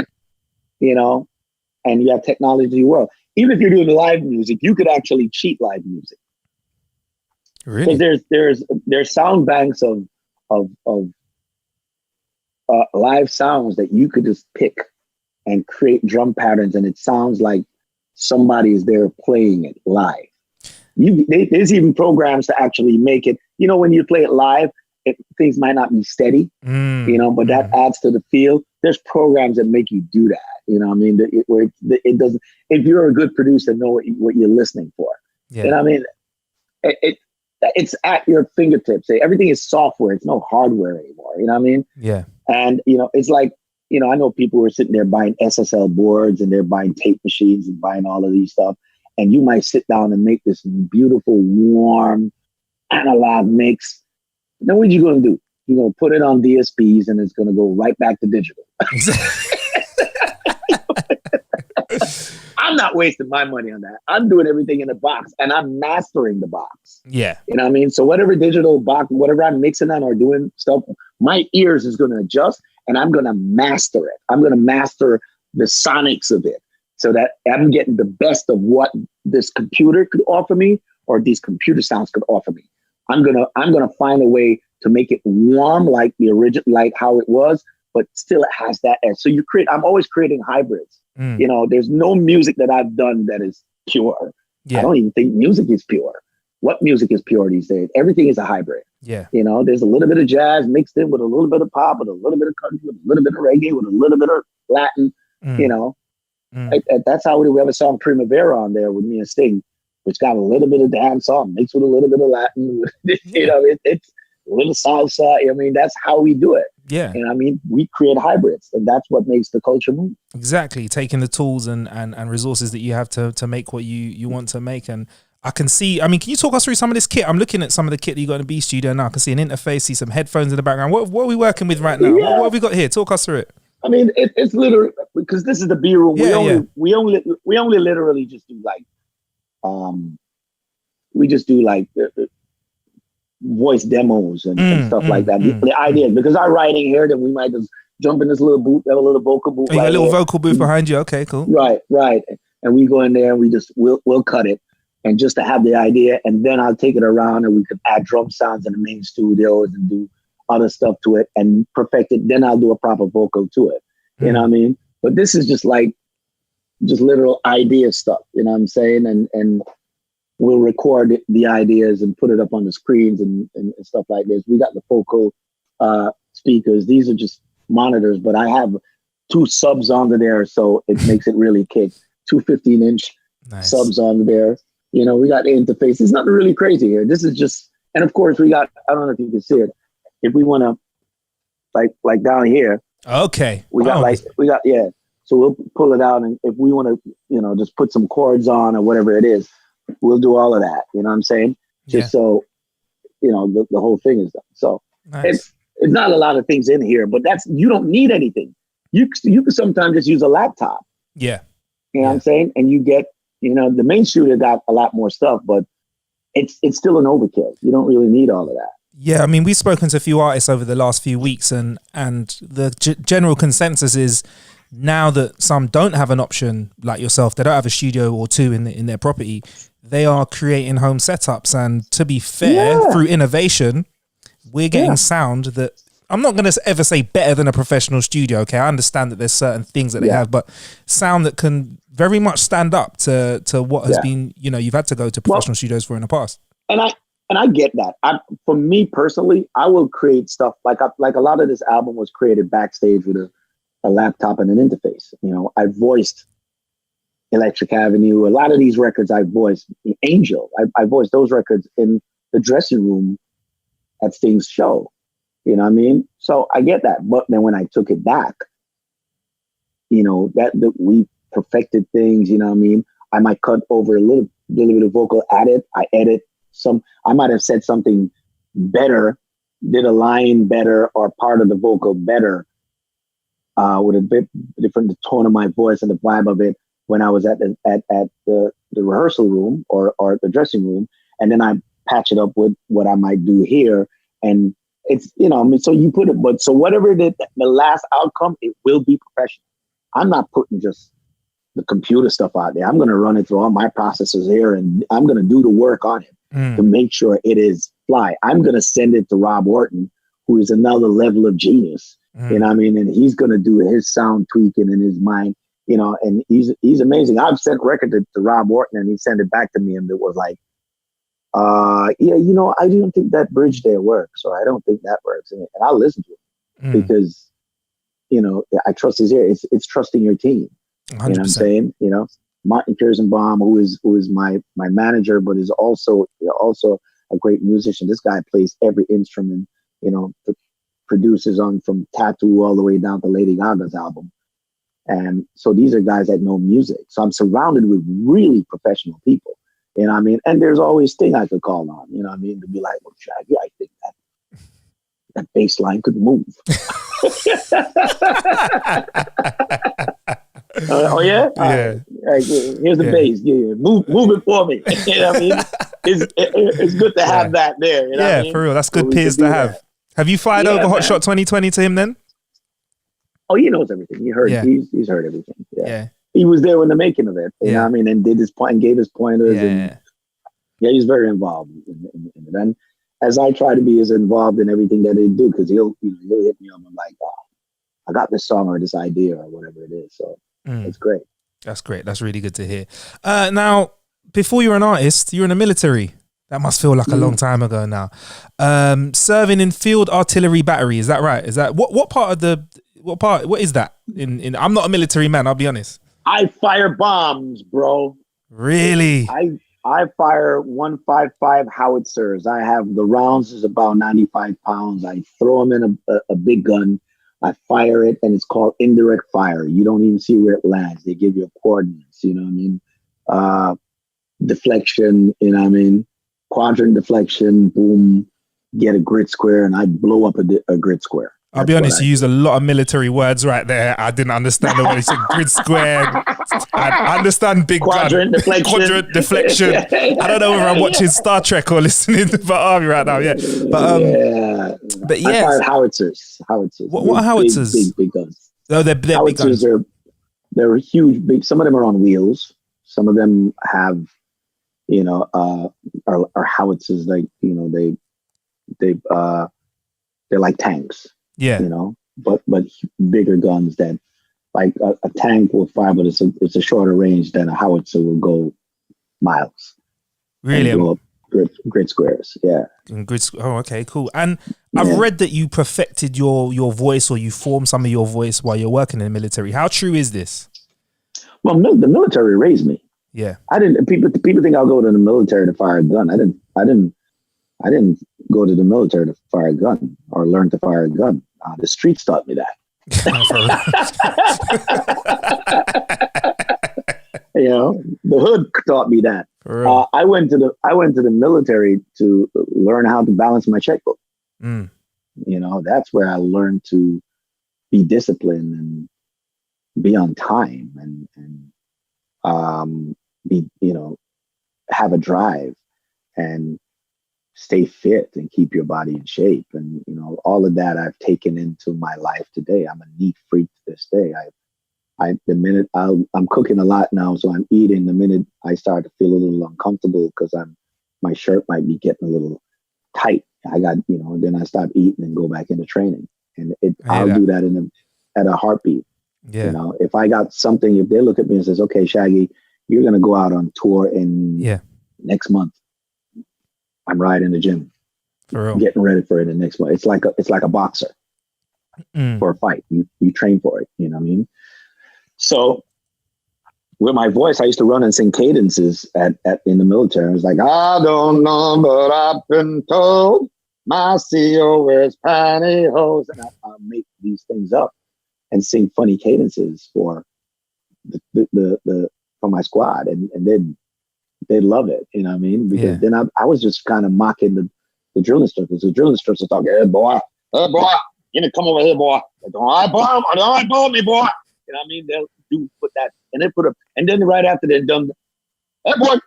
and you have technology world. Even if you're doing live music, you could actually cheat live music.
Really?
Because there's sound banks of live sounds that you could just pick and create drum patterns, and it sounds like somebody is there playing it live. There's even programs to actually make it. When you play it live, things might not be steady, but that adds to the feel. There's programs that make you do that. I mean, where it doesn't. If you're a good producer, know what you're listening for. Yeah. I mean, it's at your fingertips. Everything is software. It's no hardware anymore. You know what I mean?
Yeah.
And it's like, I know people who are sitting there buying SSL boards, and they're buying tape machines and buying all of these stuff. And you might sit down and make this beautiful, warm, analog mix. Then what are you going to do? You're going to put it on DSPs, and it's going to go right back to digital. I'm not wasting my money on that. I'm doing everything in the box, and I'm mastering the box.
Yeah.
You know what I mean? So whatever digital box, whatever I'm mixing on or doing stuff, my ears is going to adjust, and I'm going to master it. I'm going to master the sonics of it, so that I'm getting the best of what this computer could offer me, or these computer sounds could offer me. I'm gonna find a way to make it warm like the original, like how it was, but still it has that edge. So I'm always creating hybrids. There's no music that I've done that is pure. Yeah. I don't even think music is pure. what music is pure these days? Everything is a hybrid.
Yeah.
You know, there's a little bit of jazz mixed in with a little bit of pop, with a little bit of country, with a little bit of reggae, with a little bit of Latin, you know. That's how we have a song Primavera on there with me and Sting, which got a little bit of dancehall mixed with a little bit of Latin. You know, it's a little salsa. I mean, that's how we do it.
Yeah.
And I mean, we create hybrids, and that's what makes the culture move.
Exactly. Taking the tools and resources that you have to make what you want to make. And I can see, I mean, can you talk us through some of this kit? I'm looking at some of the kit that you got in the B studio now. I can see an interface, see some headphones in the background. What are we working with right now?
Yeah.
What have we got here? Talk us through it.
I mean, it's literally, because this is the B room. We only literally just do like, we just do like voice demos and stuff like that. The idea, because our writing here, then we might just jump in this little booth, have a little vocal booth.
Oh, you got a little vocal booth behind you. Okay, cool.
Right. And we go in there and we'll cut it. And just to have the idea, and then I'll take it around and we could add drum sounds in the main studios and do other stuff to it and perfect it. Then I'll do a proper vocal to it. You know what I mean? But this is just literal idea stuff. You know what I'm saying? And we'll record the ideas and put it up on the screens and stuff like this. We got the focal speakers. These are just monitors, but I have 2 subs onto there, so it makes it really kick. 2 15-inch subs onto there. You know, we got the interface. It's nothing really crazy here. This is just, and of course we got, I don't know if you can see it. If we want to, like down here.
Okay.
We got So we'll pull it out, and if we want to, you know, just put some chords on or whatever it is, we'll do all of that. You know what I'm saying? Just so, you know, the whole thing is done. So it's not a lot of things in here, but you don't need anything. You can sometimes just use a laptop.
Yeah.
You know what I'm saying? And you get, you know, the main studio got a lot more stuff, but it's still an overkill. You don't really need all of that.
Yeah, I mean, we've spoken to a few artists over the last few weeks, and the general consensus is now that some don't have an option like yourself, they don't have a studio or 2 in their property, they are creating home setups. And to be fair, through innovation, we're getting sound that, I'm not going to ever say better than a professional studio. Okay, I understand that there's certain things that they have, but sound that can very much stand up to what has been, you know, you've had to go to professional studios for in the past.
And I get that. For me personally, I will create stuff like a lot of this album was created backstage with a laptop and an interface. You know, I voiced Electric Avenue. A lot of these records I voiced. Angel, I voiced those records in the dressing room at Sting's show. You know what I mean? So I get that. But then when I took it back, you know, that we perfected things, you know what I mean? I might cut over a little bit of vocal, I edit I might have said something better, did a line better or part of the vocal better, with a bit different the tone of my voice and the vibe of it when I was at the rehearsal room or the dressing room. And then I patch it up with what I might do here. And it's, you know, I mean, so you put it, but so whatever the last outcome, it will be professional. I'm not putting just the computer stuff out there. I'm going to run it through all my processors here, and I'm going to do the work on it to make sure it is fly. I'm going to send it to Rob Orton, who is another level of genius. You know what I mean? And he's going to do his sound tweaking in his mind, you know, and he's amazing. I've sent record to Rob Orton, and he sent it back to me, and it was like, yeah, you know, I don't think that bridge there works, or I don't think that works. And I'll listen to it because, you know, I trust his ear. It's trusting your team. 100%. You know what I'm saying? You know, Martin Kirstenbaum, who is my manager, but is also a great musician. This guy plays every instrument, you know, produces from Tattoo all the way down to Lady Gaga's album. And so these are guys that know music. So I'm surrounded with really professional people. You know what I mean? And there's always thing I could call on, you know what I mean? To be like, well, Shaggy, I think that bass line could move. Oh yeah?
Yeah.
Right, here's the bass. Yeah. Move it for me. You know what I mean? It's good to have that there. You know what I mean?
For real. That's good peers to have. Have you fired over Hot Shot 2020 to him then?
Oh, he knows everything. He heard. He's heard everything. Yeah. He was there in the making of it. You know what I mean? And did his point and gave his pointers. And he's very involved in it. And as I try to be as involved in everything that they do, because he'll hit me up and I'm like, oh, I got this song or this idea or whatever it is. So it's great.
That's great. That's really good to hear. Now, before you were an artist, you were in the military. That must feel like a long time ago now. Serving in field artillery battery. Is that right? Is that what is that? In I'm not a military man, I'll be honest.
I fire bombs, bro.
Really?
I fire 155 howitzers. I have the rounds is about 95 pounds. I throw them in a big gun. I fire it, and it's called indirect fire. You don't even see where it lands. They give you coordinates. You know what I mean? Deflection. You know what I mean? Quadrant deflection. Boom. Get a grid square, and I blow up a grid square.
I'll be honest, you used a lot of military words right there. I didn't understand the way you said grid square. I understand big
quadrant deflection.
Quadrant deflection. I don't know whether I'm watching Star Trek or listening to the Army right now. Yeah, but yeah,
I fired howitzers.
What are howitzers?
Big guns.
Oh, they're
howitzers
big guns.
They're huge. Big. Some of them are on wheels. Some of them have, are howitzers. Like they're like tanks.
Yeah,
but bigger guns that, like a tank will fire, but it's a shorter range than a howitzer will go miles.
Really?
Go up grid squares. Yeah.
Oh, okay, cool. And I've read that you perfected your voice, or you formed some of your voice while you're working in the military. How true is this?
Well, the military raised me.
Yeah.
I didn't. People think I'll go to the military to fire a gun. I didn't go to the military to fire a gun or learn to fire a gun. The streets taught me that. The hood taught me that. I went to the military to learn how to balance my checkbook. That's where I learned to be disciplined and be on time and be have a drive and stay fit and keep your body in shape. And, all of that I've taken into my life today. I'm a neat freak to this day. The minute I'm cooking a lot now, so I'm eating, the minute I start to feel a little uncomfortable because my shirt might be getting a little tight. Then I stop eating and go back into training. And I'll do that at a heartbeat.
Yeah.
If I got something, if they look at me and says, okay, Shaggy, you're going to go out on tour in next month. I'm right in the gym, getting ready for it the next month. It's like a boxer for a fight. You train for it. You know what I mean? So with my voice, I used to run and sing cadences in the military. I was like, I don't know, but I've been told my CO wears pantyhose, and I make these things up and sing funny cadences for for my squad, and then they love it, you know what I mean? Because then I was just kind of mocking the drill instructors. The drill instructors are talking, hey boy, you need to come over here, boy. Don't bomb me, boy. You know what I mean? They'll put that, and and then right after they're done, hey boy,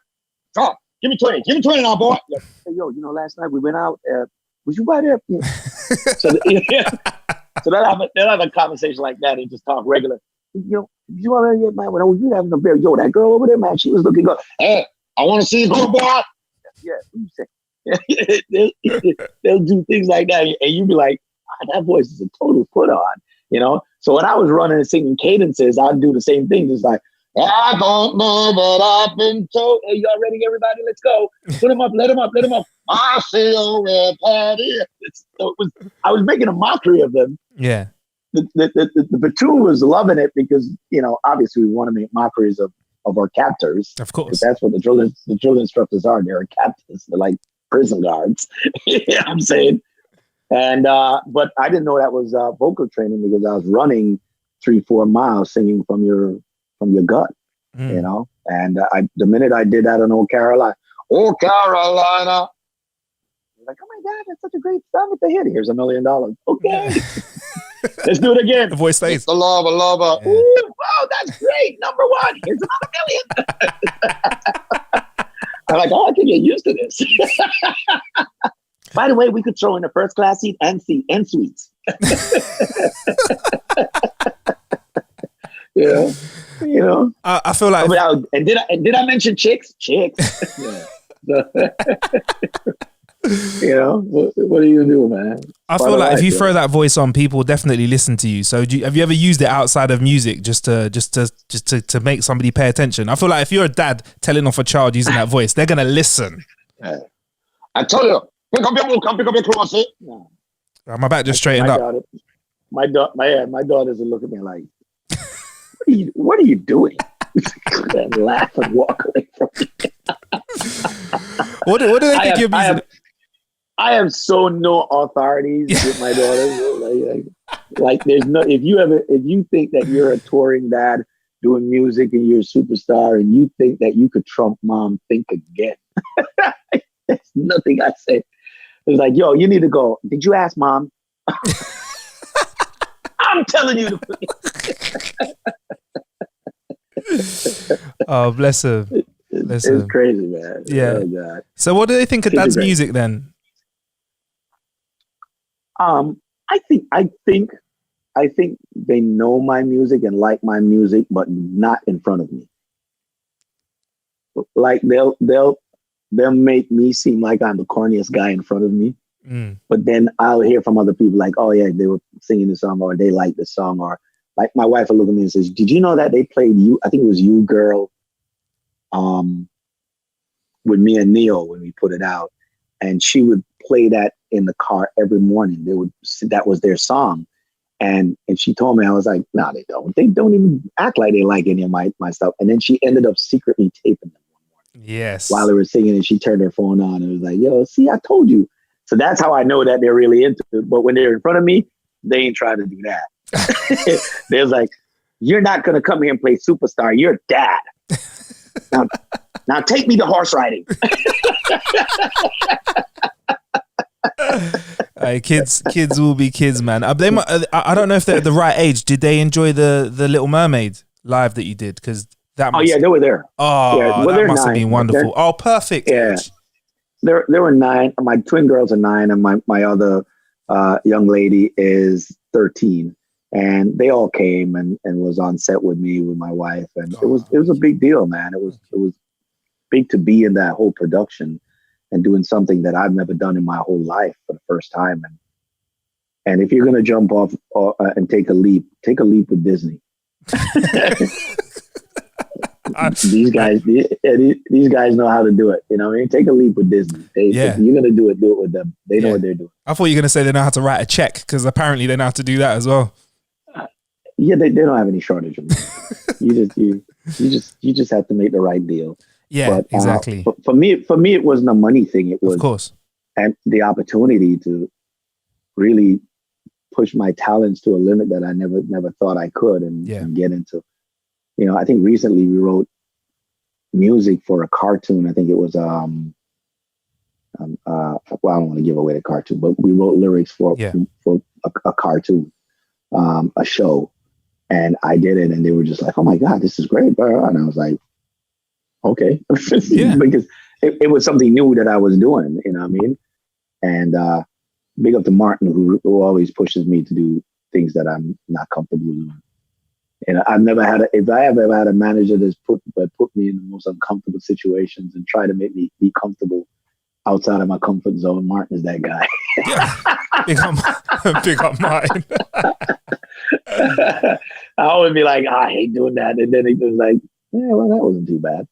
Tom, give me 20 now, boy. Like, hey yo, last night we went out. Was you right there? Yeah. So they'll have a conversation like that and just talk regular. You want to man? When you having a beer, that girl over there, man, she was looking good. Hey, I want to see you go, boy. Yeah, what you say? They'll do things like that, and you be like, that voice is a total put on, So when I was running and singing cadences, I'd do the same thing. Just like, I don't know, but I've been told. Hey, y'all ready, everybody? Let's go. Put him up, let him up. I see a red party. I was making a mockery of them.
Yeah.
The platoon was loving it because, obviously we want to make mockeries of our captors.
Of course.
That's what the drill instructors are. They're captains. They're like prison guards. You know what I'm saying? And, but I didn't know that was vocal training because I was running 3-4 miles singing from your gut, and the minute I did that in Old Carolina, like, oh my God, that's such a great sound at the hit. Here's $1 million. Okay. Let's do it again.
The voice stays.
It's the lava. Yeah. Ooh, wow, that's great. Number one. Here's another $1 million. I'm like, I can get used to this. By the way, we could throw in a first class seat and suites.
I feel like,
and did I mention chicks? Chicks. What are you gonna do, man?
I feel like if you throw that voice on, people definitely listen to you. So have you ever used it outside of music just to make somebody pay attention? I feel like if you're a dad telling off a child using that voice, they're gonna listen.
I told you, pick up your book and pick up your closet. No.
My back just straightened up.
My daughters will look at me like, what are you doing? And laugh and walk away from me.
What do they think you're music?
I have so no authorities with my daughters. Like there's no, if you think that you're a touring dad doing music and you're a superstar and you think that you could trump mom, think again. There's nothing I say. It's like, yo, you need to go. Did you ask mom? I'm telling you to.
Oh, bless him.
It's crazy, man.
Yeah.
Oh, God.
So what do they think of Dad's music then?
I think they know my music and like my music, but not in front of me. Like they'll make me seem like I'm the corniest guy in front of me. But then I'll hear from other people like, oh yeah, they were singing the song or they like the song, or like my wife will look at me and says, did you know that they played You? I think it was You Girl, with me and Neo when we put it out, and she would play that in the car every morning. That was their song. And she told me, I was like, no, they don't. They don't even act like they like any of my stuff. And then she ended up secretly taping them one morning.
Yes.
While they were singing, and she turned her phone on and was like, yo, see, I told you. So that's how I know that they're really into it. But when they're in front of me, they ain't trying to do that. They're like, you're not going to come here and play superstar. You're dad. Now take me to horse riding.
Kids will be kids, man. I don't know if they're at the right age. Did they enjoy the Little Mermaid live that you did? Because that.
Oh yeah, they were there.
Oh, yeah. Well, that must have been wonderful. Perfect.
Yeah,
age.
There were 9. My twin girls are 9, and my other young lady is 13. And they all came and was on set with me, with my wife, and it was a big deal, man. It was big to be in that whole production and doing something that I've never done in my whole life for the first time. And if you're gonna jump off and take a leap with Disney. These guys know how to do it. You know what I mean? Take a leap with Disney. If you're gonna do it with them. They know what they're doing.
I thought you were gonna say they know how to write a check, because apparently they know how to do that as well.
Yeah, they don't have any shortage of money. You just have to make the right deal.
Yeah, but, exactly.
For me, it wasn't a money thing. It was,
of course,
and the opportunity to really push my talents to a limit that I never thought I could, and get into. You know, I think recently we wrote music for a cartoon. I think it was well, I don't want to give away the cartoon, but we wrote lyrics for a cartoon, a show, and I did it, and they were just like, "Oh my God, this is great!" And I was like, "Okay," because it was something new that I was doing. You know what I mean? And big up to Martin, who always pushes me to do things that I'm not comfortable doing. And I've never had if I have ever had a manager that's put me in the most uncomfortable situations and try to make me be comfortable outside of my comfort zone, Martin is that guy.
Big up mine.
I always be like, I hate doing that. And then he was like, yeah, well, that wasn't too bad.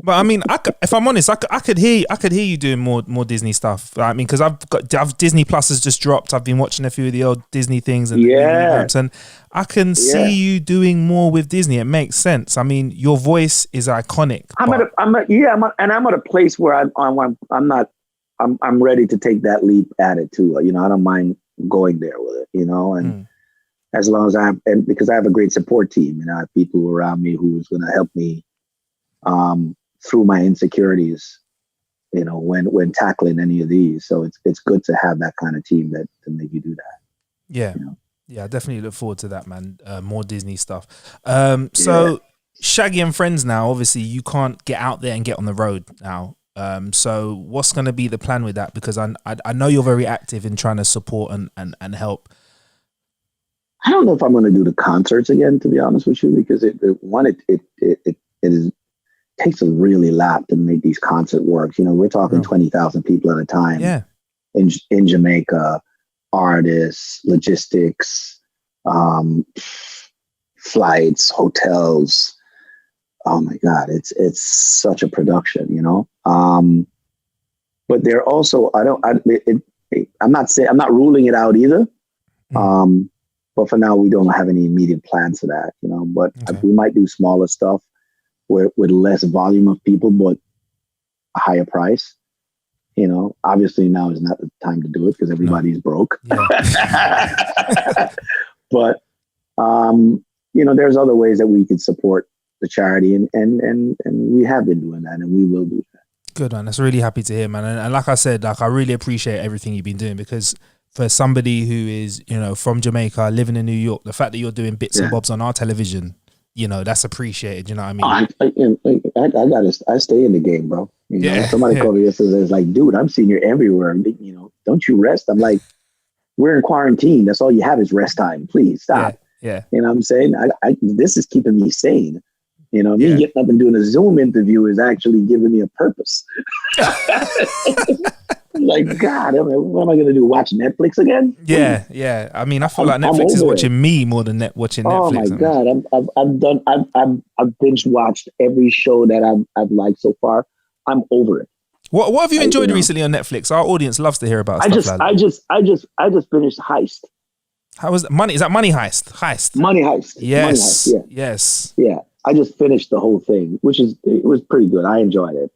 But I mean, if I'm honest, I could hear you doing more Disney stuff. I mean, because I've Disney Plus has just dropped. I've been watching a few of the old Disney things and and I can see you doing more with Disney. It makes sense. I mean, your voice is iconic. I'm at a place where I'm ready to take that leap at it too. You know, I don't mind going there with it. You know, and as long as because I have a great support team, and I have people around me who's going to help me through my insecurities, you know, when tackling any of these. So it's good to have that kind of team to make you do that. Yeah. You know? Yeah, I definitely look forward to that, man. More Disney stuff. Shaggy and Friends now, obviously you can't get out there and get on the road now. So what's going to be the plan with that? Because I know you're very active in trying to support and help.
I don't know if I'm going to do the concerts again, to be honest with you, because it takes a really lot to make these concert works. You know, we're talking 20,000 people at a time.
Yeah.
In Jamaica, artists, logistics, flights, hotels, oh my God, it's such a production, you know. But they're also, I'm not ruling it out either. But for now, we don't have any immediate plans for that, you know. But we might do smaller stuff with less volume of people, but a higher price. You know, obviously now is not the time to do it because everybody's broke. Yeah. But you know, there's other ways that we could support the charity, and we have been doing that, and we will do that.
Good, man. That's really happy to hear, man. And like I said, like I really appreciate everything you've been doing, because for somebody who is, you know, from Jamaica, living in New York, the fact that you're doing bits and bobs on our television, you know, that's appreciated. You know what I
mean? I stay in the game, bro. You know, somebody called me yesterday. It's like, dude, I'm seeing you everywhere. You know, don't you rest? I'm like, we're in quarantine. That's all you have is rest time. Please stop.
Yeah.
You know what I'm saying? This is keeping me sane. You know, me getting up and doing a Zoom interview is actually giving me a purpose. Like, God, what am I going to do? Watch Netflix again?
Yeah. I mean, I feel like Netflix is watching me more than watching Netflix.
Oh my God, I've binge watched every show that I've liked so far. I'm over it.
What have you enjoyed recently on Netflix? Our audience loves to hear about stuff like that.
I just finished Heist.
How was that? Money? Is that Money Heist?
Money Heist.
Yes.
Money Heist, yeah.
Yes.
Yeah. I just finished the whole thing, it was pretty good. I enjoyed it.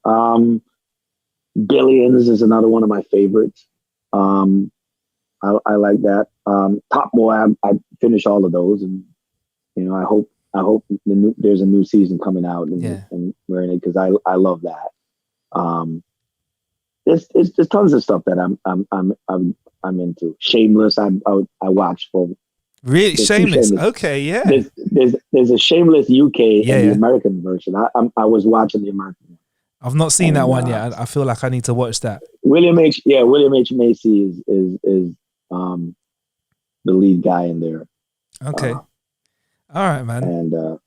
Billions is another one of my favorites. I like that. Top Boy, I finished all of those, and you know, I hope there's a new season coming out, and we're in it because I love that. There's tons of stuff that I'm into. Shameless, I watched for.
Really, Shameless. Okay, yeah.
There's a Shameless UK and the American version. I was watching the American one.
I've not seen that one yet. I feel like I need to watch that.
William H. Macy is the lead guy in there.
Okay. All right, man.
And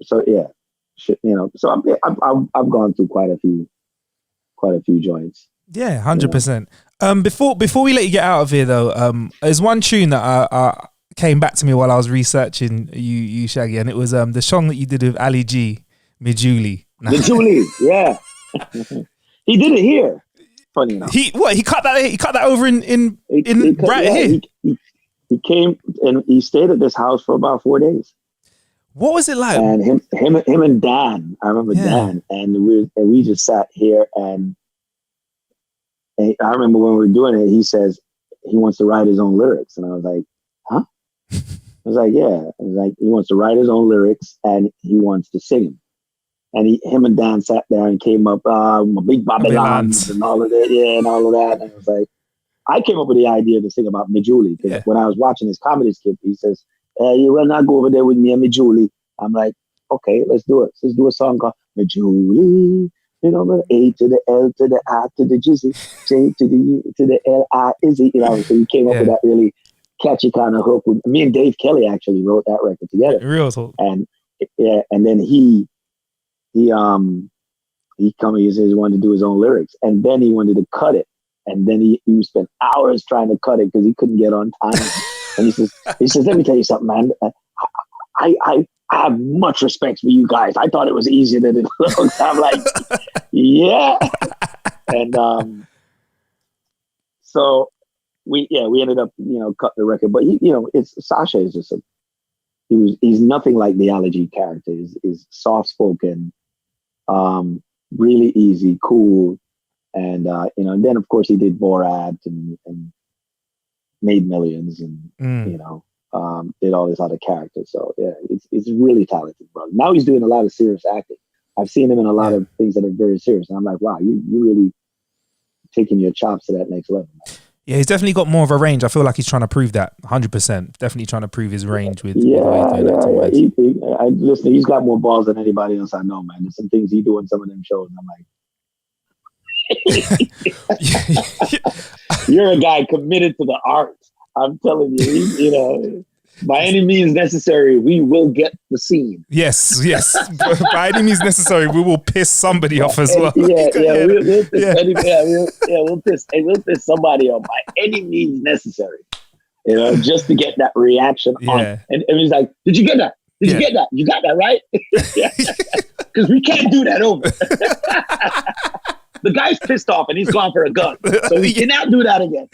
so you know, so I've gone through quite a few joints.
Yeah, 100%. Before we let you get out of here though, there's one tune that I came back to me while I was researching you Shaggy, and it was the song that you did with Ali G, Mijuli.
Mijuli, yeah. He did it here. Funny enough.
He cut that over in here.
He came and he stayed at this house for about 4 days.
What was it like?
And him and Dan, I remember Dan, and we just sat here, and I remember when we were doing it, he says he wants to write his own lyrics, and I was like, huh? I was like, yeah. I was like, he wants to write his own lyrics and he wants to sing them. And him and Dan sat there and came up, Big Babylons and all of that, and all of that. And I was like, I came up with the idea to sing about Mijuli, because when I was watching his comedy skit, he says, you will not go over there with me and Mijuli. I'm like, okay, let's do it. Let's do a song called Mijuli. You know, A to the L to the I to the Jizzy, J to the U to the L I Izzy. You know, so he came up with that really catchy kind of hook. Me and Dave Kelly actually wrote that record together.
Real talk.
And then he said he wanted to do his own lyrics, and then he wanted to cut it, and then he spent hours trying to cut it because he couldn't get on time. And he says, let me tell you something, man. I have much respect for you guys. I thought it was easier than it looks. I'm like, yeah. And so we ended up, cutting the record. But Sasha is just he's nothing like the Allergy character. He's soft spoken, really easy, cool, and and then of course he did Borat and made millions, and did all this other characters. So yeah, it's really talented, bro. Now he's doing a lot of serious acting. I've seen him in a lot of things that are very serious, and I'm like, wow, you really taking your chops to that next level, man.
Yeah, he's definitely got more of a range. I feel like he's trying to prove that 100%. Definitely trying to prove his range with the way he's doing acting.
Listen, he's got more balls than anybody else I know, man. There's some things he do in some of them shows, and I'm like, you're a guy committed to the art. I'm telling you, by any means necessary, we will get the scene.
Yes. By any means necessary, we will piss somebody off as well.
We'll piss somebody off by any means necessary. Just to get that reaction on. And he's like, did you get that? Did you get that? You got that, right? Because we can't do that over. The guy's pissed off and he's gone for a gun. So we cannot do that again.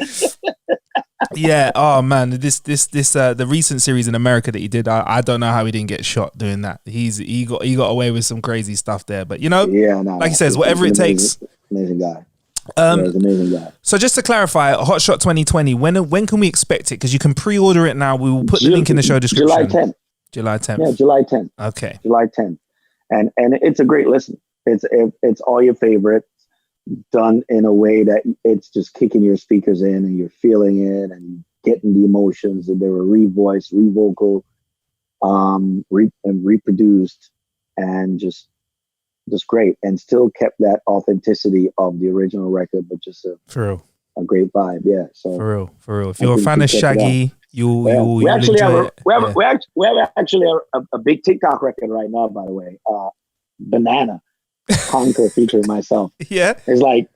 Yeah. Oh man, the recent series in America that he did, I don't know how he didn't get shot doing that. He got away with some crazy stuff there. But like he says, whatever it takes.
Amazing guy. He's an amazing guy.
So just to clarify, Hot Shot 2020, when can we expect it? Because you can pre-order it now. We will put the link in the show description.
July 10th.
July 10th.
Yeah, July 10th.
Okay.
July 10th. And it's a great listen. It's all your favorites done in a way that it's just kicking your speakers in and you're feeling it and getting the emotions, and they were revoiced, revocal, and reproduced, and just great, and still kept that authenticity of the original record, but just a great vibe. Yeah. So
for real. If you're a fan of Shaggy, we actually
have a big TikTok record right now, by the way. Banana Conquer featuring myself.
Yeah.
It's like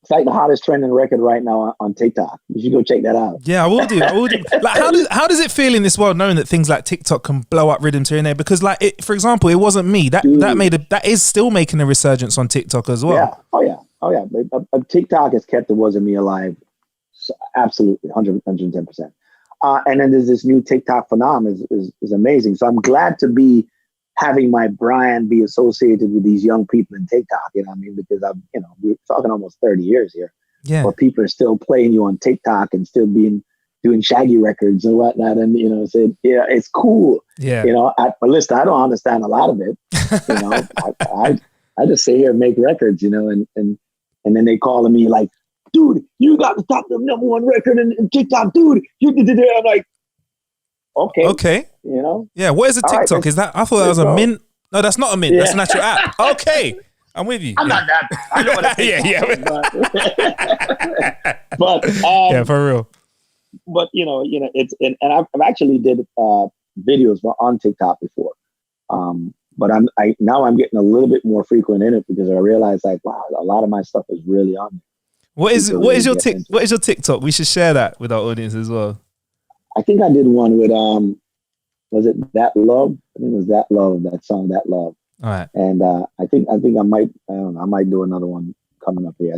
the hottest trending record right now on TikTok. You should go check that out.
Yeah, I will do. Like, how does it feel in this world knowing that things like TikTok can blow up rhythms here and there? Because, like, for example, it wasn't me that is still making a resurgence on TikTok as well.
Yeah. Oh yeah. But TikTok has kept the Wasn't Me alive. So absolutely, 110%. And then there's this new TikTok phenomenon is amazing. So I'm glad to be having my brand be associated with these young people in TikTok, you know what I mean? Because we're talking almost 30 years here.
Yeah.
Where people are still playing you on TikTok and still doing Shaggy records and whatnot. And, it's cool.
Yeah.
But listen, I don't understand a lot of it. I just sit here and make records, and then they calling me like, dude, you got the top number one record in TikTok, dude. You did it. I'm like, okay.
Yeah. What is a TikTok?
Right,
is that? I thought that was a mint. No, that's not a mint. That's an actual app. Okay. I'm with you.
I'm not that. I know what a TikTok is, but
yeah, for real.
But it's and I've actually did videos on TikTok before. But I'm getting a little bit more frequent in it because I realize, like, wow, a lot of my stuff is really on there.
What is your TikTok? We should share that with our audience as well.
I think I did one with was it That Love? I think it was That Love, that song That Love.
All right.
And I think I might do another one coming up here.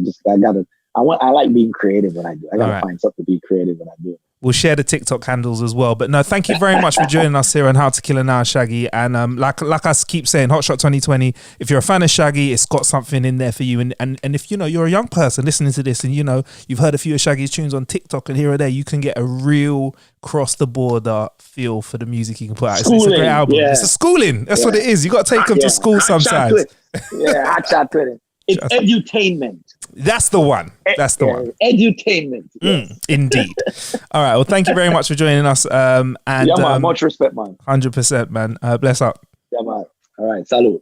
I like being creative when I do. I gotta find something to be creative when I do.
We'll share the TikTok handles as well. But no, thank you very much for joining us here on How to Kill an Hour, Shaggy. And like I keep saying, Hot Shot 2020, if you're a fan of Shaggy, it's got something in there for you. And if you're a young person listening to this and you've heard a few of Shaggy's tunes on TikTok and here or there, you can get a real cross the border feel for the music you can put out. It's a great album. Yeah. It's a schooling. That's what it is. You got to take them to school sometimes.
Hot shot to it. It's edutainment.
That's the one. That's the one.
Edutainment. Yes.
Indeed. All right. Well, thank you very much for joining us. And
man, much respect, man.
100%, man. Bless up.
Yeah, man. All right. Salud.